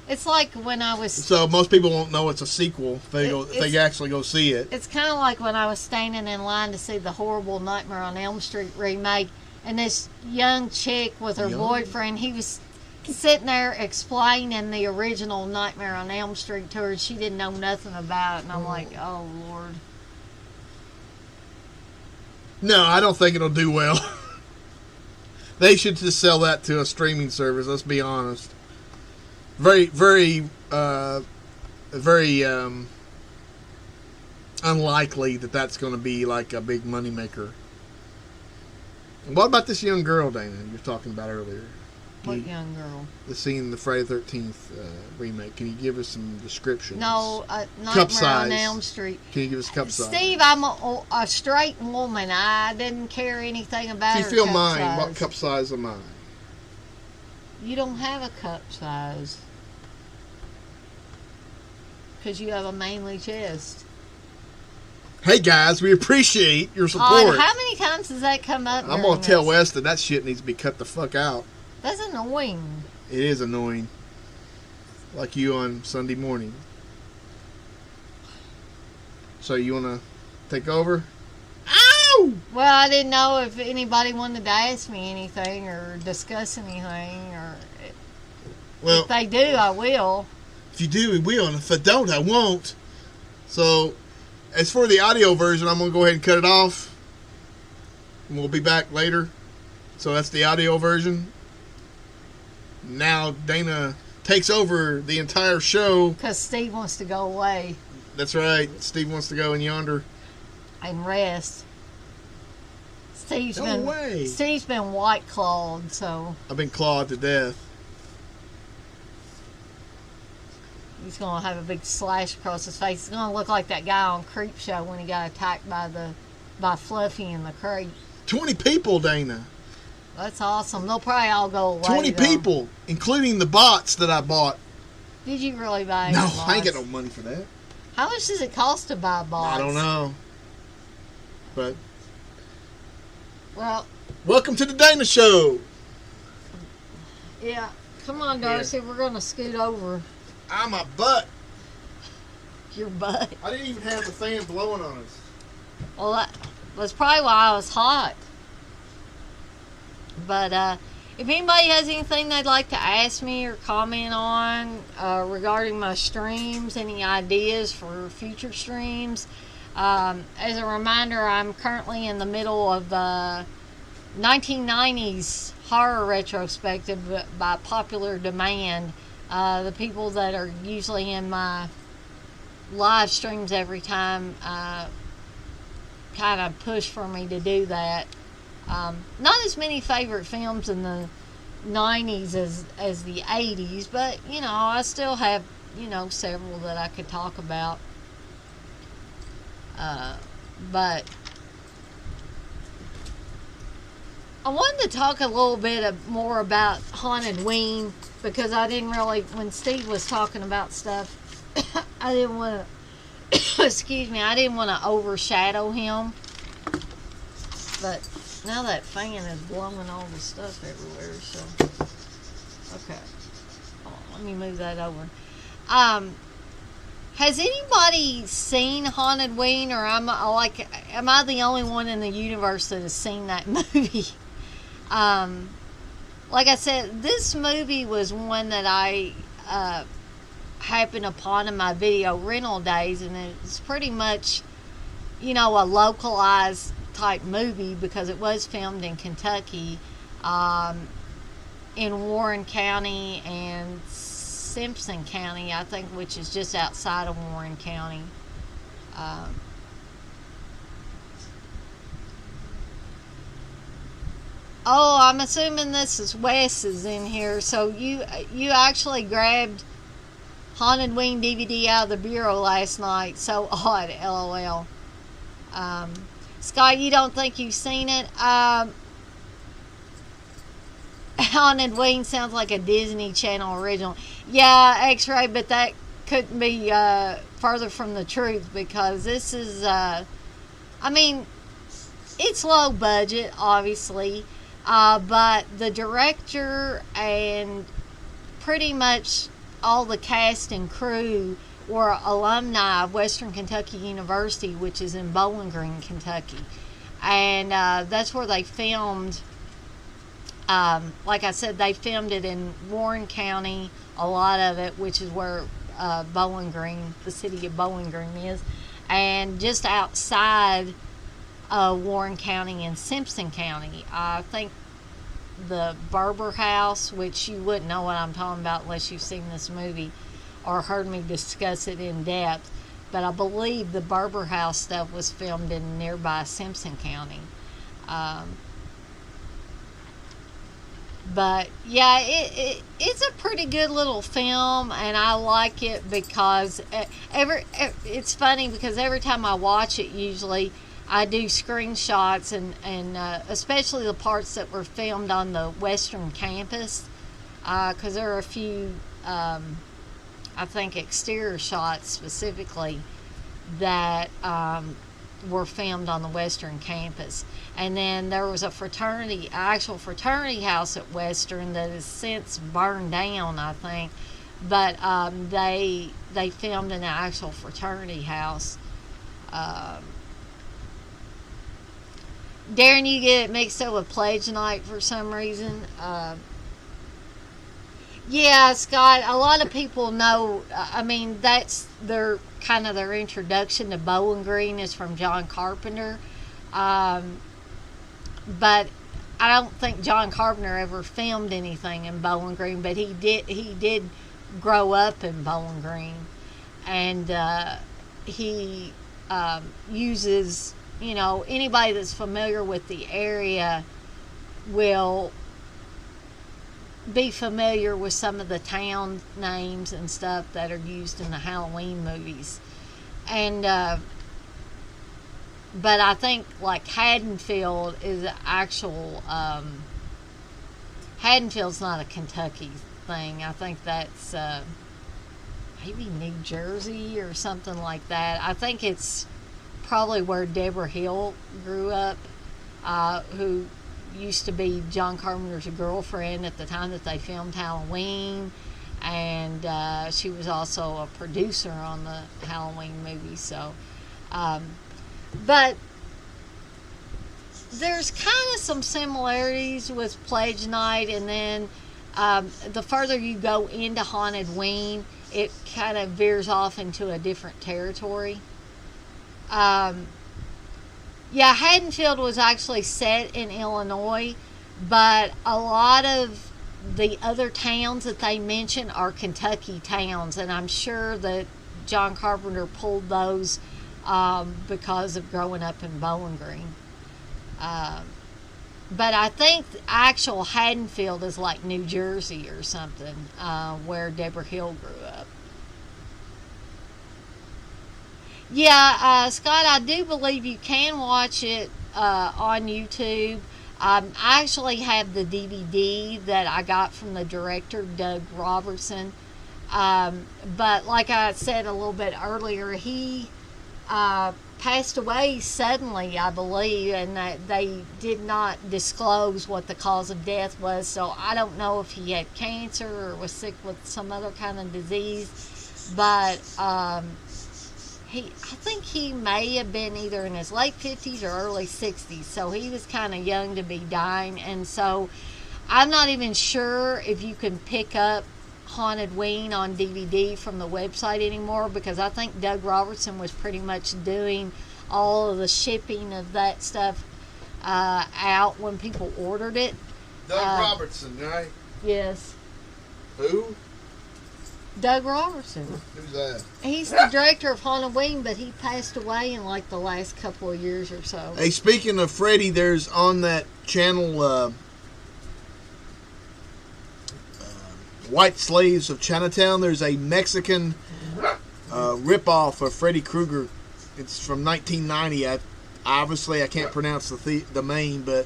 It's like when I was... So most people won't know it's a sequel if they actually go see it. It's kind of like when I was standing in line to see the horrible Nightmare on Elm Street remake, and this young chick with her boyfriend, he was sitting there explaining the original Nightmare on Elm Street to her. She didn't know nothing about it, and I'm like, oh, Lord. No, I don't think it'll do well. They should just sell that to a streaming service, let's be honest. Very, very, very unlikely that that's going to be like a big moneymaker. What about this young girl, Dana, you were talking about earlier? What young girl? The scene in the Friday the 13th remake. Can you give us some descriptions? No, Nightmare on Elm Street. Can you give us cup size? Steve, I'm a straight woman. I didn't care anything about her. If you feel mine, what cup size am I? You don't have a cup size. Because you have a manly chest. Hey guys, we appreciate your support. How many times does that come up? I'm going to tell Wes that shit needs to be cut the fuck out. That's annoying. It is annoying. Like you on Sunday morning. So you want to take over? Ow! Well, I didn't know if anybody wanted to ask me anything or discuss anything. If they do, I will. If you do, we will. And if I don't, I won't. So, as for the audio version, I'm going to go ahead and cut it off. And we'll be back later. So that's the audio version. Now Dana takes over the entire show. Because Steve wants to go away. That's right. Steve wants to go in yonder. And rest. Steve's been white clawed, so... I've been clawed to death. He's going to have a big slash across his face. He's going to look like that guy on Creep Show when he got attacked by Fluffy in the crate. 20 people, Dana. That's awesome. They'll probably all go away. 20 people, including the bots that I bought. Did you really buy No, bots? I ain't got no money for that. How much does it cost to buy bots? I don't know. But, well, welcome to the Dana Show. Yeah. Come on, Darcy. Yeah. We're going to scoot over. My butt. Your butt. I didn't even have the fan blowing on us. Well, that's probably why I was hot. But if anybody has anything they'd like to ask me or comment on regarding my streams, any ideas for future streams, as a reminder, I'm currently in the middle of 1990s horror retrospective by popular demand. The people that are usually in my live streams every time kind of push for me to do that. Not as many favorite films in the 90s as the 80s, but, you know, I still have, you know, several that I could talk about. But I wanted to talk a little bit more about Haunted Ween because I didn't really, when Steve was talking about stuff, I didn't want to, excuse me, I didn't want to overshadow him. But now that fan is blowing all the stuff everywhere, so, okay. Oh, let me move that over. Has anybody seen Haunted Ween, or am I the only one in the universe that has seen that movie? Like I said, this movie was one that I happened upon in my video rental days, and it's pretty much, a localized type movie because it was filmed in Kentucky, in Warren County and Simpson County, I think, which is just outside of Warren County. Oh, I'm assuming this is Wes is in here. So you actually grabbed Haunted Ween DVD out of the bureau last night. So odd, LOL. Scott, you don't think you've seen it? Haunted Ween sounds like a Disney Channel original. Yeah, X-Ray, but that couldn't be further from the truth, because this is, it's low budget, obviously, but the director and pretty much all the cast and crew were alumni of Western Kentucky University, which is in Bowling Green, Kentucky. And that's where they filmed. Like I said, they filmed it in Warren County, a lot of it, which is where Bowling Green, the city of Bowling Green is. And just outside Warren County and Simpson County, I think the Barber House, which you wouldn't know what I'm talking about unless you've seen this movie or heard me discuss it in depth, but I believe the Barber House stuff was filmed in nearby Simpson County. But yeah, it's a pretty good little film, and I like it because it's funny because every time I watch it, usually I do screenshots and especially the parts that were filmed on the Western campus, because there are a few I think exterior shots specifically that were filmed on the Western campus. And then there was a actual fraternity house at Western that has since burned down, I think. But they filmed in the actual fraternity house. Darren, you get it mixed up with Pledge Night for some reason. Yeah, Scott, a lot of people know, that's their introduction to Bowling Green is from John Carpenter. But I don't think John Carpenter ever filmed anything in Bowling Green, but he did grow up in Bowling Green. And he uses, anybody that's familiar with the area will be familiar with some of the town names and stuff that are used in the Halloween movies. And but I think like Haddonfield is actual Haddonfield's not a Kentucky thing. I think that's maybe New Jersey or something like that. I think it's probably where Deborah Hill grew up, who used to be John Carpenter's girlfriend at the time that they filmed Halloween, and she was also a producer on the Halloween movie. So, but there's kind of some similarities with Pledge Night, and then the further you go into Haunted Ween, it kind of veers off into a different territory. Yeah, Haddonfield was actually set in Illinois, but a lot of the other towns that they mention are Kentucky towns, and I'm sure that John Carpenter pulled those because of growing up in Bowling Green. But I think the actual Haddonfield is like New Jersey or something, where Deborah Hill grew up. Yeah, Scott, I do believe you can watch it on YouTube. I actually have the DVD that I got from the director, Doug Robertson. But like I said a little bit earlier, he passed away suddenly, I believe, and that they did not disclose what the cause of death was. So I don't know if he had cancer or was sick with some other kind of disease. But I think he may have been either in his late 50s or early 60s, so he was kind of young to be dying. And so I'm not even sure if you can pick up Haunted Ween on DVD from the website anymore, because I think Doug Robertson was pretty much doing all of the shipping of that stuff out when people ordered it. Doug Robertson, right? Yes. Who? Doug Robertson. Who's that? He's the director of Haunted Ween, but he passed away in like the last couple of years or so. Hey, speaking of Freddy, there's on that channel White Slaves of Chinatown, there's a Mexican ripoff of Freddy Krueger. It's from 1990. Obviously, I can't pronounce the name, but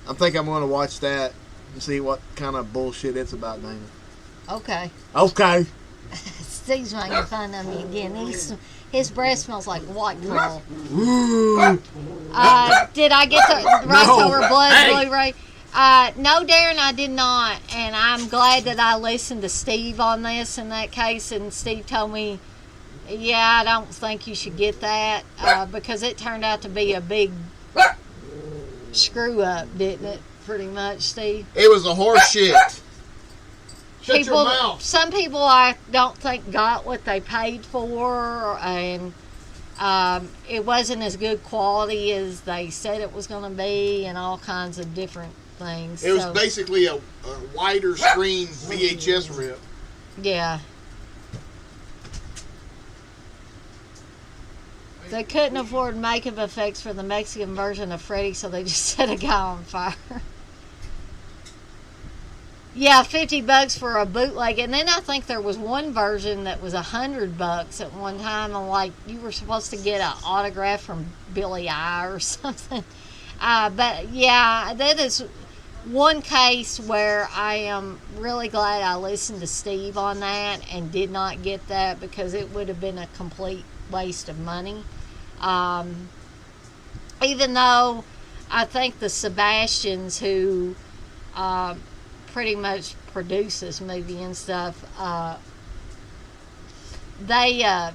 I think I'm going to watch that and see what kind of bullshit it's about, Dana. Okay. Okay. Steve's making fun of me again. His breath smells like white claw. Did I get the Right Over Blood Blu-ray? No, Darren, I did not. And I'm glad that I listened to Steve on this in that case. And Steve told me, yeah, I don't think you should get that. Because it turned out to be a big screw up, didn't it? Pretty much, Steve. It was a horse shit. Shut your mouth. Some people I don't think got what they paid for, and it wasn't as good quality as they said it was going to be, and all kinds of different things. It was basically a wider screen VHS rip. Yeah. They couldn't afford makeup effects for the Mexican version of Freddy, so they just set a guy on fire. Yeah, $50 for a bootleg, and then I think there was one version that was $100 at one time, and like you were supposed to get an autograph from Billy I or something. But yeah, that is one case where I am really glad I listened to Steve on that and did not get that, because it would have been a complete waste of money. Even though I think the Sebastians, who pretty much produce this movie and stuff, they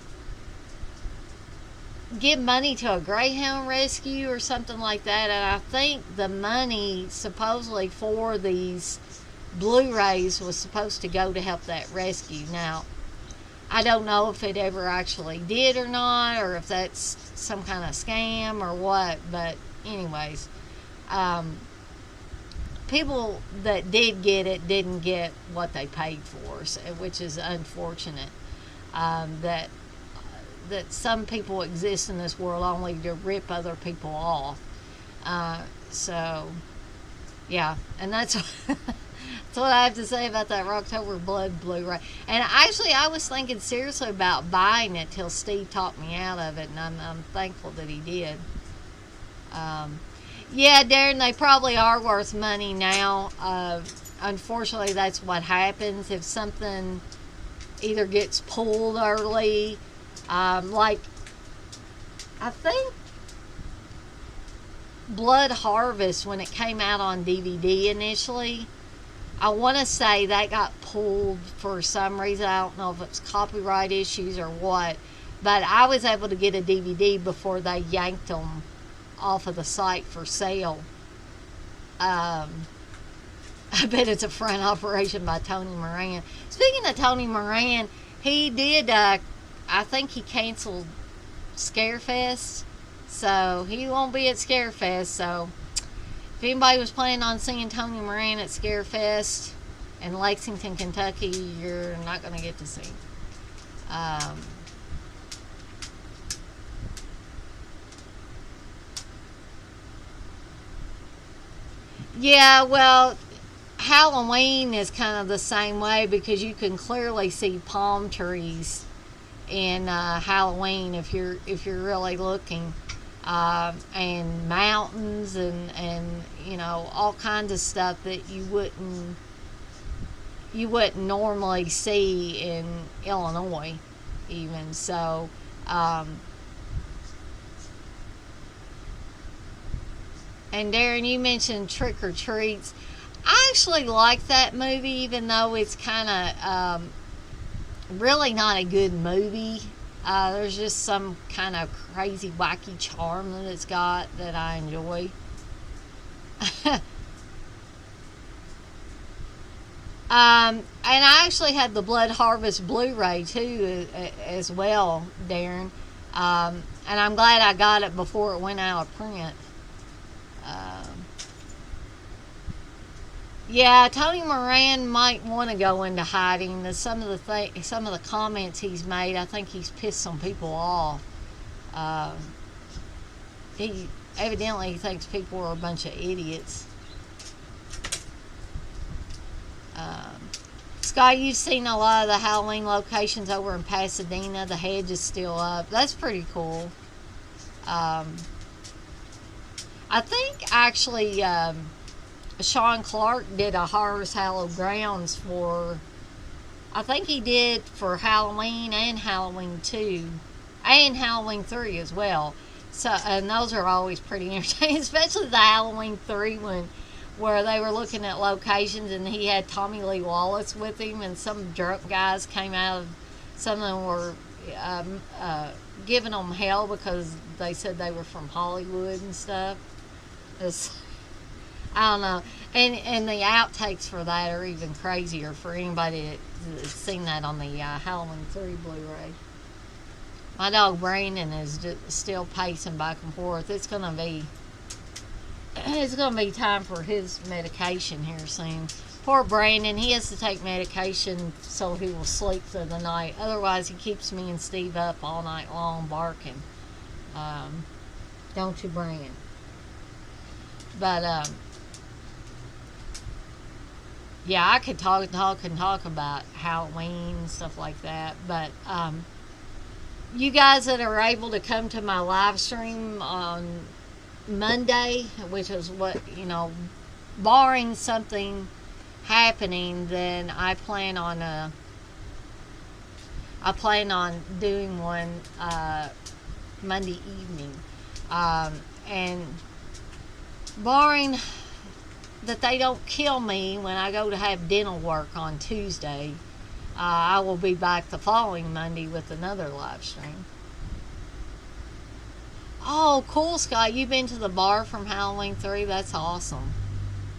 give money to a Greyhound rescue or something like that, and I think the money supposedly for these Blu-rays was supposed to go to help that rescue. Now, I don't know if it ever actually did or not, or if that's some kind of scam or what, but anyways, people that did get it didn't get what they paid for, which is unfortunate. That some people exist in this world only to rip other people off. So, yeah, and that's what I have to say about that October Blood Blu-ray. And actually, I was thinking seriously about buying it till Steve talked me out of it, and I'm thankful that he did. Yeah, Darren, they probably are worth money now. Unfortunately, that's what happens if something either gets pulled early. Like, I think Blood Harvest, when it came out on DVD initially, I want to say that got pulled for some reason. I don't know if it's copyright issues or what, but I was able to get a DVD before they yanked them off of the site for sale. I bet it's a front operation by Tony Moran. Speaking of Tony Moran, he did, I think he canceled Scarefest, so he won't be at Scarefest. So if anybody was planning on seeing Tony Moran at Scarefest in Lexington, Kentucky, you're not going to get to see him. Yeah, well, Halloween is kind of the same way, because you can clearly see palm trees in Halloween if you're really looking. and mountains and all kinds of stuff that you wouldn't normally see in Illinois even. So and Darren, you mentioned Trick or Treats. I actually like that movie, even though it's kind of really not a good movie. There's just some kind of crazy, wacky charm that it's got that I enjoy. And I actually had the Blood Harvest Blu-ray too, as well, Darren. And I'm glad I got it before it went out of print. Yeah, Tony Moran might want to go into hiding. Some of the comments he's made, I think he's pissed some people off. He evidently thinks people are a bunch of idiots. Scott, you've seen a lot of the Halloween locations over in Pasadena. The hedge is still up. That's pretty cool. I think actually Sean Clark did a Horror's Hallowed Grounds for, I think he did for Halloween and Halloween 2 and Halloween 3 as well. So, and those are always pretty entertaining, especially the Halloween 3 one where they were looking at locations and he had Tommy Lee Wallace with him, and some drunk guys came out of, some of them were giving them hell because they said they were from Hollywood and stuff. I don't know. And the outtakes for that are even crazier for anybody that's seen that on the Halloween 3 Blu-ray. My dog Brandon is still pacing back and forth. It's gonna be time for his medication here soon. Poor Brandon, he has to take medication so he will sleep through the night. Otherwise, he keeps me and Steve up all night long barking. Don't you, Brandon? But yeah, I could talk about Halloween and stuff like that. But you guys that are able to come to my live stream on Monday, which is what, barring something happening, then I plan on doing one Monday evening, and barring that they don't kill me when I go to have dental work on Tuesday, I will be back the following Monday with another live stream. Oh, cool, Scott. You've been to the bar from Halloween 3? That's awesome.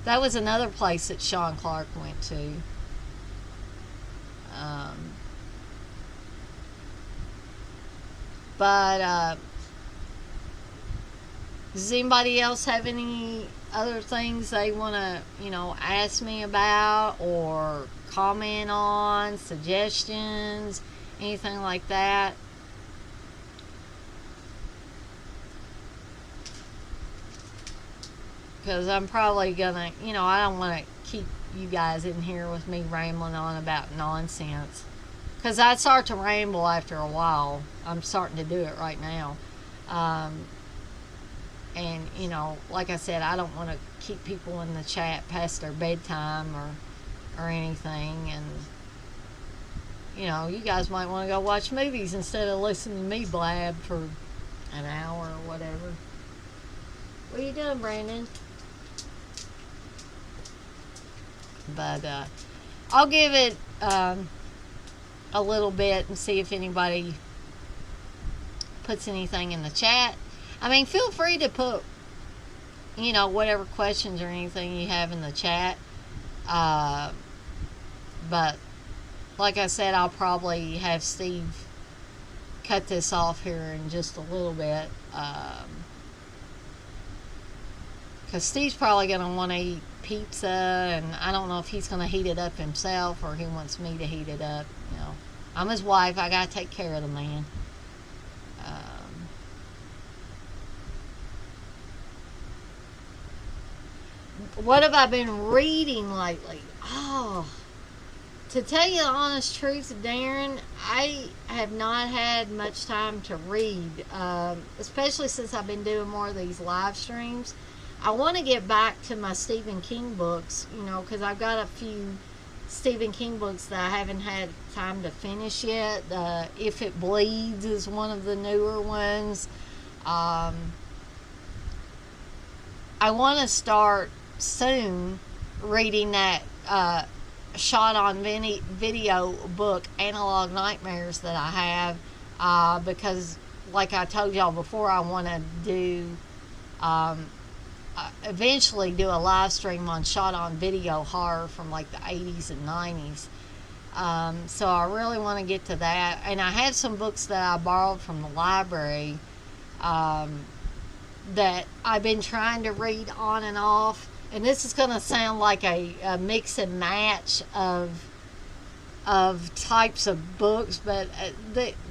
That was another place that Sean Clark went to. But does anybody else have any other things they want to, ask me about or comment on, suggestions, anything like that? Because I'm probably gonna, I don't want to keep you guys in here with me rambling on about nonsense. Because I start to ramble after a while. I'm starting to do it right now. And, like I said, I don't want to keep people in the chat past their bedtime or anything. And, you guys might want to go watch movies instead of listening to me blab for an hour or whatever. What are you doing, Brandon? But I'll give it a little bit and see if anybody puts anything in the chat. I mean, feel free to put, whatever questions or anything you have in the chat. But, like I said, I'll probably have Steve cut this off here in just a little bit. Because Steve's probably going to want to eat pizza, and I don't know if he's going to heat it up himself or he wants me to heat it up. I'm his wife. I got to take care of the man. What have I been reading lately? Oh, To tell you the honest truth, Darren, I have not had much time to read, especially since I've been doing more of these live streams. I want to get back to my Stephen King books, because I've got a few Stephen King books that I haven't had time to finish yet. If It Bleeds is one of the newer ones. I want to start soon reading that shot on video book, Analog Nightmares, that I have, because like I told y'all before, I want to do eventually do a live stream on shot on video horror from like the 80s and 90s. So I really want to get to that. And I have some books that I borrowed from the library that I've been trying to read on and off. And this is going to sound like a mix and match of types of books, but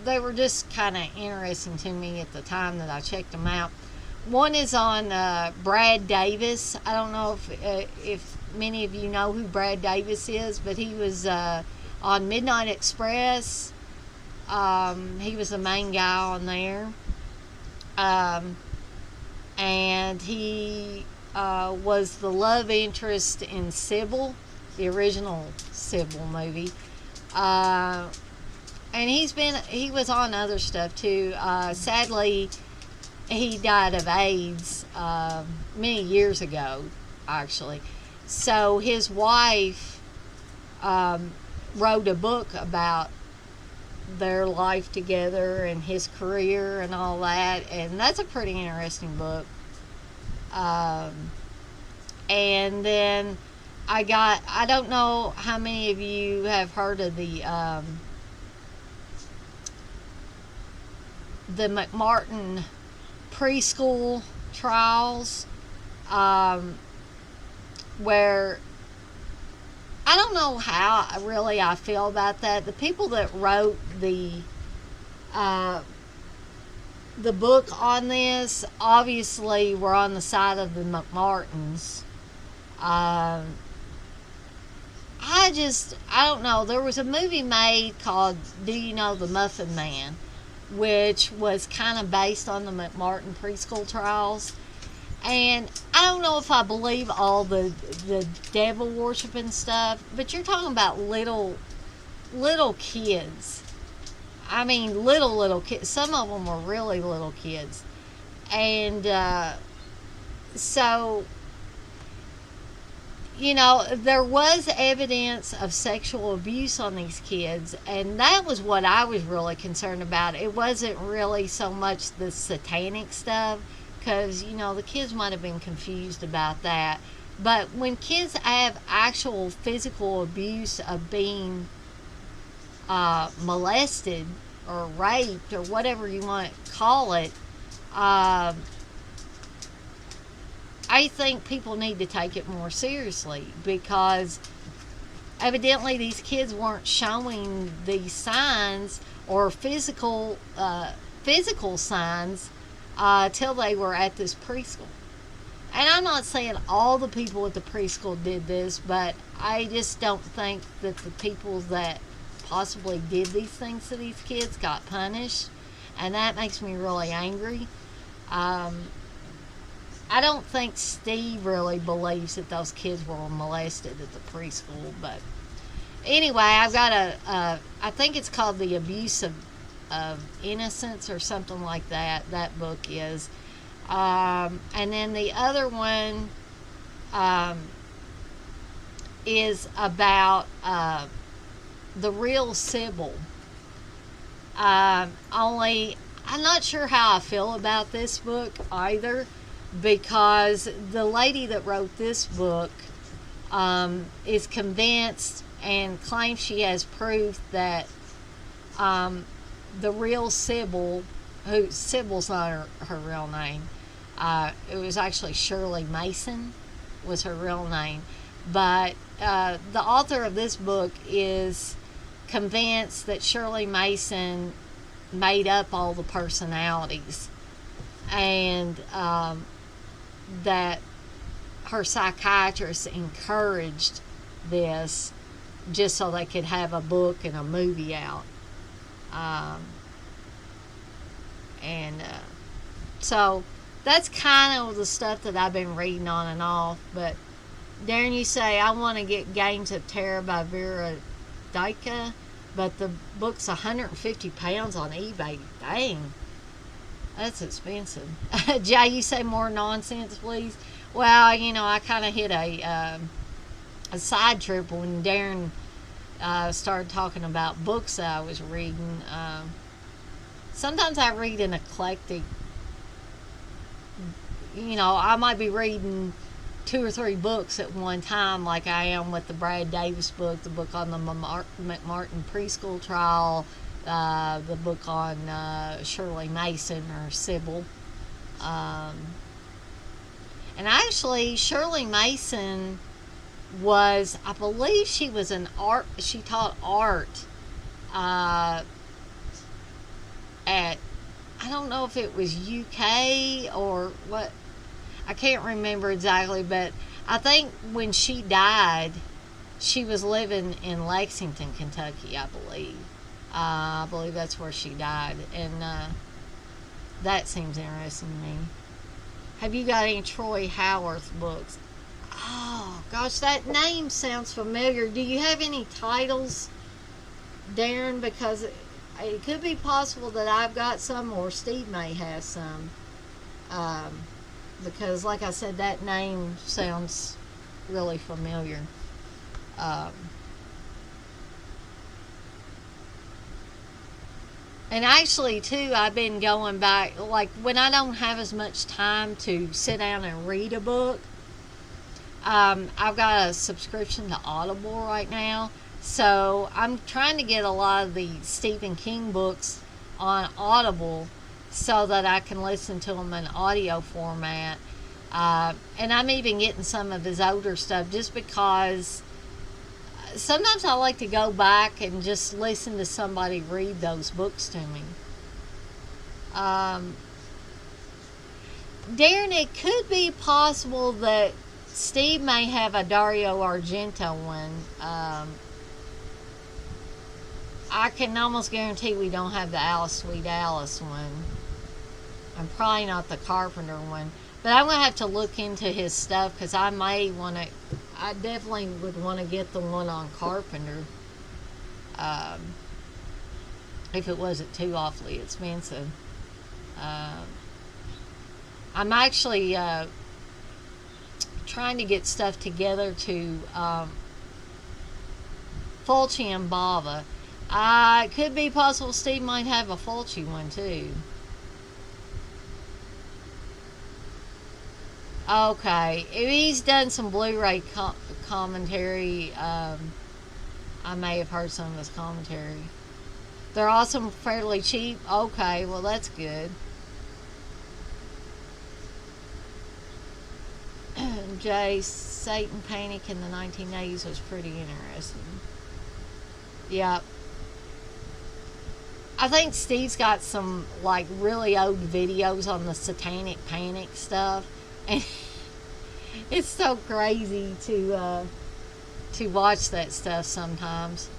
they were just kind of interesting to me at the time that I checked them out. One is on Brad Davis. I don't know if many of you know who Brad Davis is, but he was on Midnight Express. He was the main guy on there. And he was the love interest in Sybil, the original Sybil movie. And he was on other stuff too. Sadly, he died of AIDS many years ago, actually. So his wife wrote a book about their life together and his career and all that, and that's a pretty interesting book. And then I don't know how many of you have heard of the McMartin preschool trials, where I don't know how really I feel about that. The people that wrote the book on this obviously were on the side of the McMartins. I don't know. There was a movie made called Do You Know the Muffin Man, which was kind of based on the McMartin preschool trials. And I don't know if I believe all the devil worshiping stuff, but you're talking about little kids. I mean, little kids. Some of them were really little kids. And so, there was evidence of sexual abuse on these kids, and that was what I was really concerned about. It wasn't really so much the satanic stuff, because, the kids might have been confused about that. But when kids have actual physical abuse of being molested or raped or whatever you want to call it, I think people need to take it more seriously, because evidently these kids weren't showing these signs or physical signs till they were at this preschool. And I'm not saying all the people at the preschool did this, but I just don't think that the people that possibly did these things to these kids got punished, and that makes me really angry. I don't think Steve really believes that those kids were molested at the preschool, but anyway, I've got I think it's called The Abuse of Innocence or something like that. That book is. And then the other one is about the real Sybil. Only I'm not sure how I feel about this book either, because the lady that wrote this book is convinced and claims she has proof that the real Sybil, Sybil's not her real name, it was actually Shirley Mason was her real name, but the author of this book is convinced that Shirley Mason made up all the personalities, and that her psychiatrist encouraged this, just so they could have a book and a movie out. So that's kind of the stuff that I've been reading on and off. But Darren, you say I want to get Games of Terror by Vera Dyka, but the book's £150 on eBay. Dang, that's expensive. Jay, you say more nonsense, please. Well, I kind of hit a side trip when Darren started talking about books that I was reading. Sometimes I read an eclectic. I might be reading 2 or 3 books at one time, like I am with the Brad Davis book, the book on the McMartin preschool trial, the book on Shirley Mason or Sybil. And actually, Shirley Mason was, I believe she taught art at, I don't know if it was UK or what, I can't remember exactly, but I think when she died, she was living in Lexington, Kentucky, I believe. I believe that's where she died, and that seems interesting to me. Have you got any Troy Howarth books? Oh, gosh, that name sounds familiar. Do you have any titles, Darren? Because it could be possible that I've got some, or Steve may have some. Because, like I said, that name sounds really familiar. And actually, too, I've been going back, like, when I don't have as much time to sit down and read a book, I've got a subscription to Audible right now. So I'm trying to get a lot of the Stephen King books on Audible so that I can listen to them in audio format. And I'm even getting some of his older stuff just because sometimes I like to go back and just listen to somebody read those books to me. Darren, it could be possible that Steve may have a Dario Argento one. I can almost guarantee we don't have the Alice Sweet Alice one. And probably not the Carpenter one. But I'm going to have to look into his stuff because I definitely would want to get the one on Carpenter. If it wasn't too awfully expensive. I'm actually trying to get stuff together to Fulci and Bava. It could be possible Steve might have a Fulci one too. Okay, if he's done some Blu-ray commentary, I may have heard some of his commentary. They're also fairly cheap. Okay, well that's good. Jay, Satan Panic in the 1980s was pretty interesting. Yep. I think Steve's got some like really old videos on the Satanic Panic stuff, and it's so crazy to watch that stuff sometimes,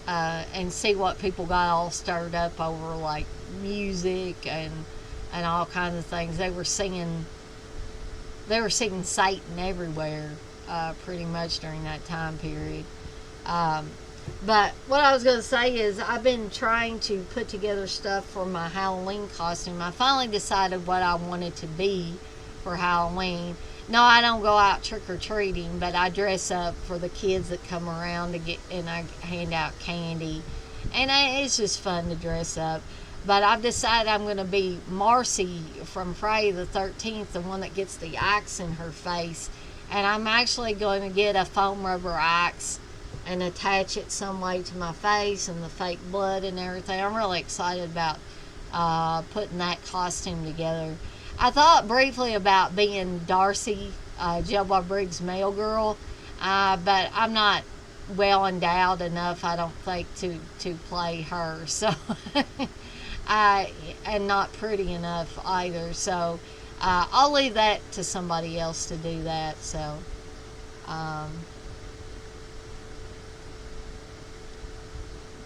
and see what people got all stirred up over, like music and all kinds of things. They were singing Satan everywhere, pretty much during that time period. But what I was going to say is I've been trying to put together stuff for my Halloween costume. I finally decided what I wanted to be for Halloween. No, I don't go out trick-or-treating, but I dress up for the kids that come around and I hand out candy. And it's just fun to dress up. But I've decided I'm going to be Marcy from Friday the 13th, the one that gets the axe in her face. And I'm actually going to get a foam rubber axe and attach it some way to my face and the fake blood and everything. I'm really excited about putting that costume together. I thought briefly about being Darcy, Joe Bob Briggs' mail girl, but I'm not well endowed enough, I don't think, to play her. So, and not pretty enough either. So, I'll leave that to somebody else to do that. So,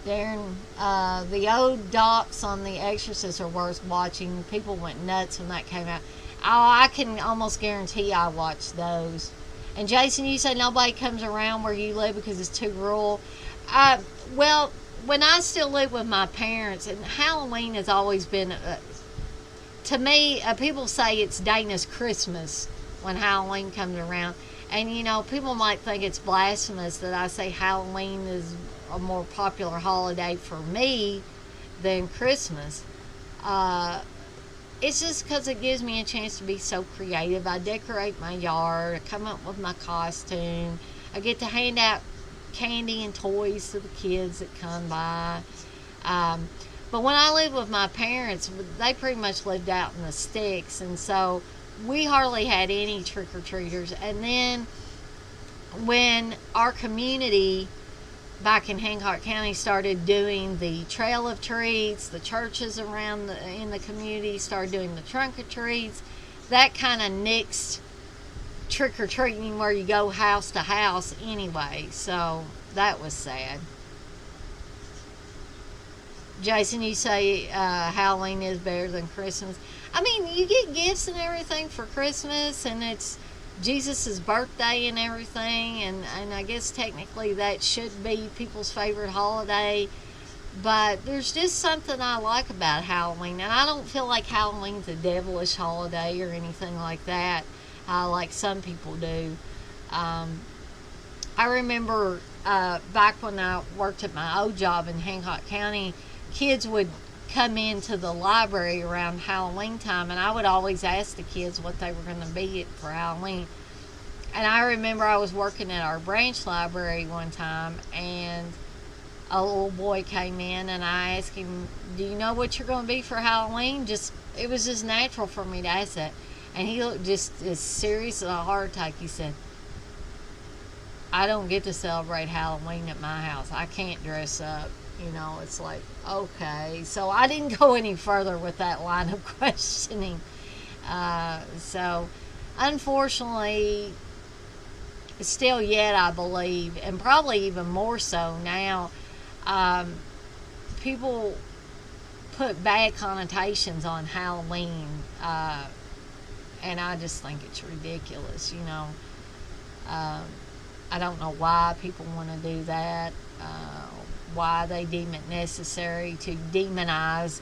Darren, the old docs on The Exorcist are worth watching. People went nuts when that came out. Oh, I can almost guarantee I watched those. And Jason, you say nobody comes around where you live because it's too rural. Well, when I still lived with my parents, and Halloween has always been, to me, people say it's Dana's Christmas when Halloween comes around. And, you know, people might think it's blasphemous that I say Halloween is a more popular holiday for me than Christmas. It's just because it gives me a chance to be so creative. I decorate my yard. I come up with my costume. I get to hand out candy and toys to the kids that come by. But when I lived with my parents, they pretty much lived out in the sticks, and so we hardly had any trick-or-treaters. And then when our community back in Hancock County started doing the Trail of Treats, the churches around in the community started doing the trunk or treats, that kind of nixed trick-or-treating where you go house to house anyway, so that was sad. Jason, you say Halloween is better than Christmas. I mean, you get gifts and everything for Christmas, and it's Jesus' birthday and everything, and I guess technically that should be people's favorite holiday, but there's just something I like about Halloween, and I don't feel like Halloween's a devilish holiday or anything like that, like some people do. I remember back when I worked at my old job in Hancock County, kids would come into the library around Halloween time, and I would always ask the kids what they were going to be for Halloween. And I remember I was working at our branch library one time, and a little boy came in, and I asked him, "Do you know what you're going to be for Halloween?" It was just natural for me to ask that. And he looked just as serious as a heart attack. He said, "I don't get to celebrate Halloween at my house. I can't dress up." You know, it's like, okay. So I didn't go any further with that line of questioning. So, unfortunately, still yet, I believe, and probably even more so now, people put bad connotations on Halloween, and I just think it's ridiculous, you know. I don't know why people want to do that. Why they deem it necessary to demonize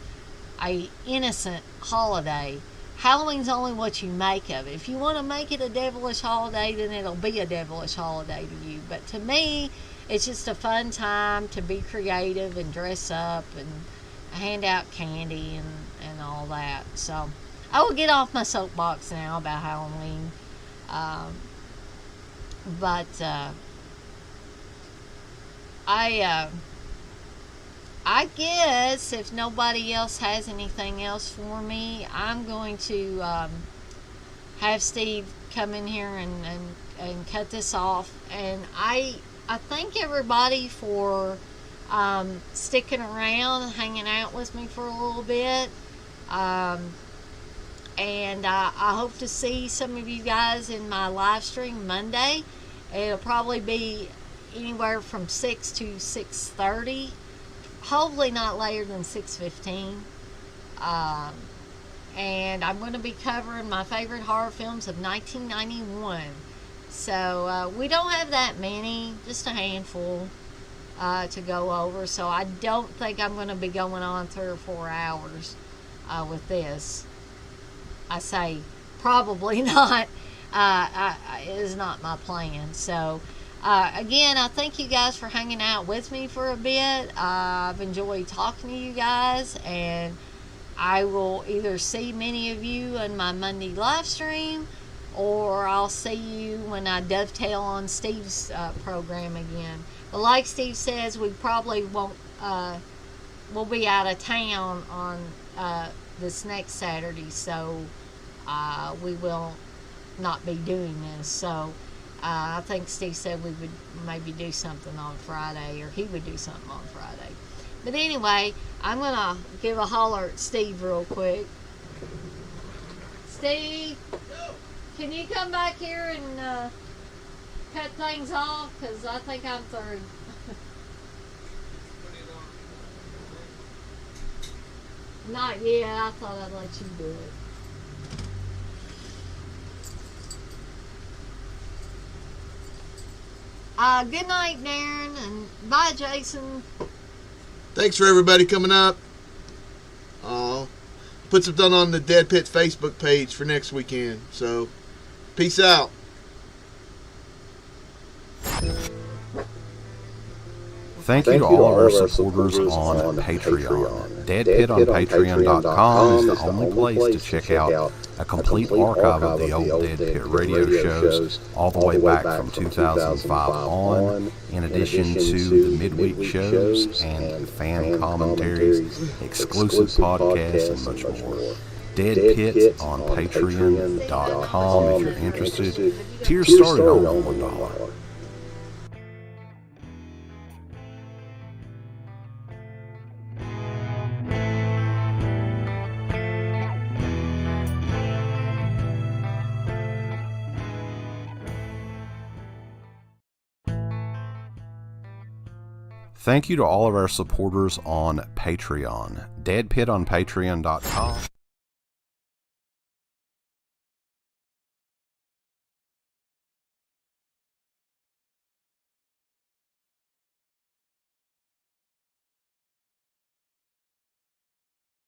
a innocent holiday. Halloween's only what you make of it. If you want to make it a devilish holiday, then it'll be a devilish holiday to you. But to me, it's just a fun time to be creative and dress up and hand out candy and all that. So I will get off my soapbox now about Halloween. I guess if nobody else has anything else for me, I'm going to have Steve come in here and cut this off. And I thank everybody for sticking around, hanging out with me for a little bit. And I hope to see some of you guys in my live stream Monday. It'll probably be anywhere from 6 to 6:30. Hopefully not later than 6:15. And I'm going to be covering my favorite horror films of 1991. So we don't have that many, just a handful to go over. So I don't think I'm going to be going on 3 or 4 hours with this. I say probably not. It is not my plan. So again, I thank you guys for hanging out with me for a bit. I've enjoyed talking to you guys, and I will either see many of you in my Monday live stream, or I'll see you when I dovetail on Steve's program again. But like Steve says, we probably won't, we'll be out of town on this next Saturday, so we will not be doing this. So I think Steve said we would maybe do something on Friday, or he would do something on Friday. But anyway, I'm going to give a holler at Steve real quick. Steve, can you come back here and cut things off? Because I think I'm through. Not yet. I thought I'd let you do it. Good night, Darren, and bye, Jason. Thanks for everybody coming up. Put something on the Dead Pit Facebook page for next weekend. So, peace out. Thank you to all of our supporters on Patreon. DEADPIT on Patreon.com is the only place to check out a complete archive of the old Dead Pit radio shows all the way back from 2005 on, in addition to the midweek shows and fan commentaries, exclusive podcasts, and much more. Dead Pit on Patreon.com if you're interested. Tiers start at only $1. Thank you to all of our supporters on Patreon. DeadPit on Patreon.com.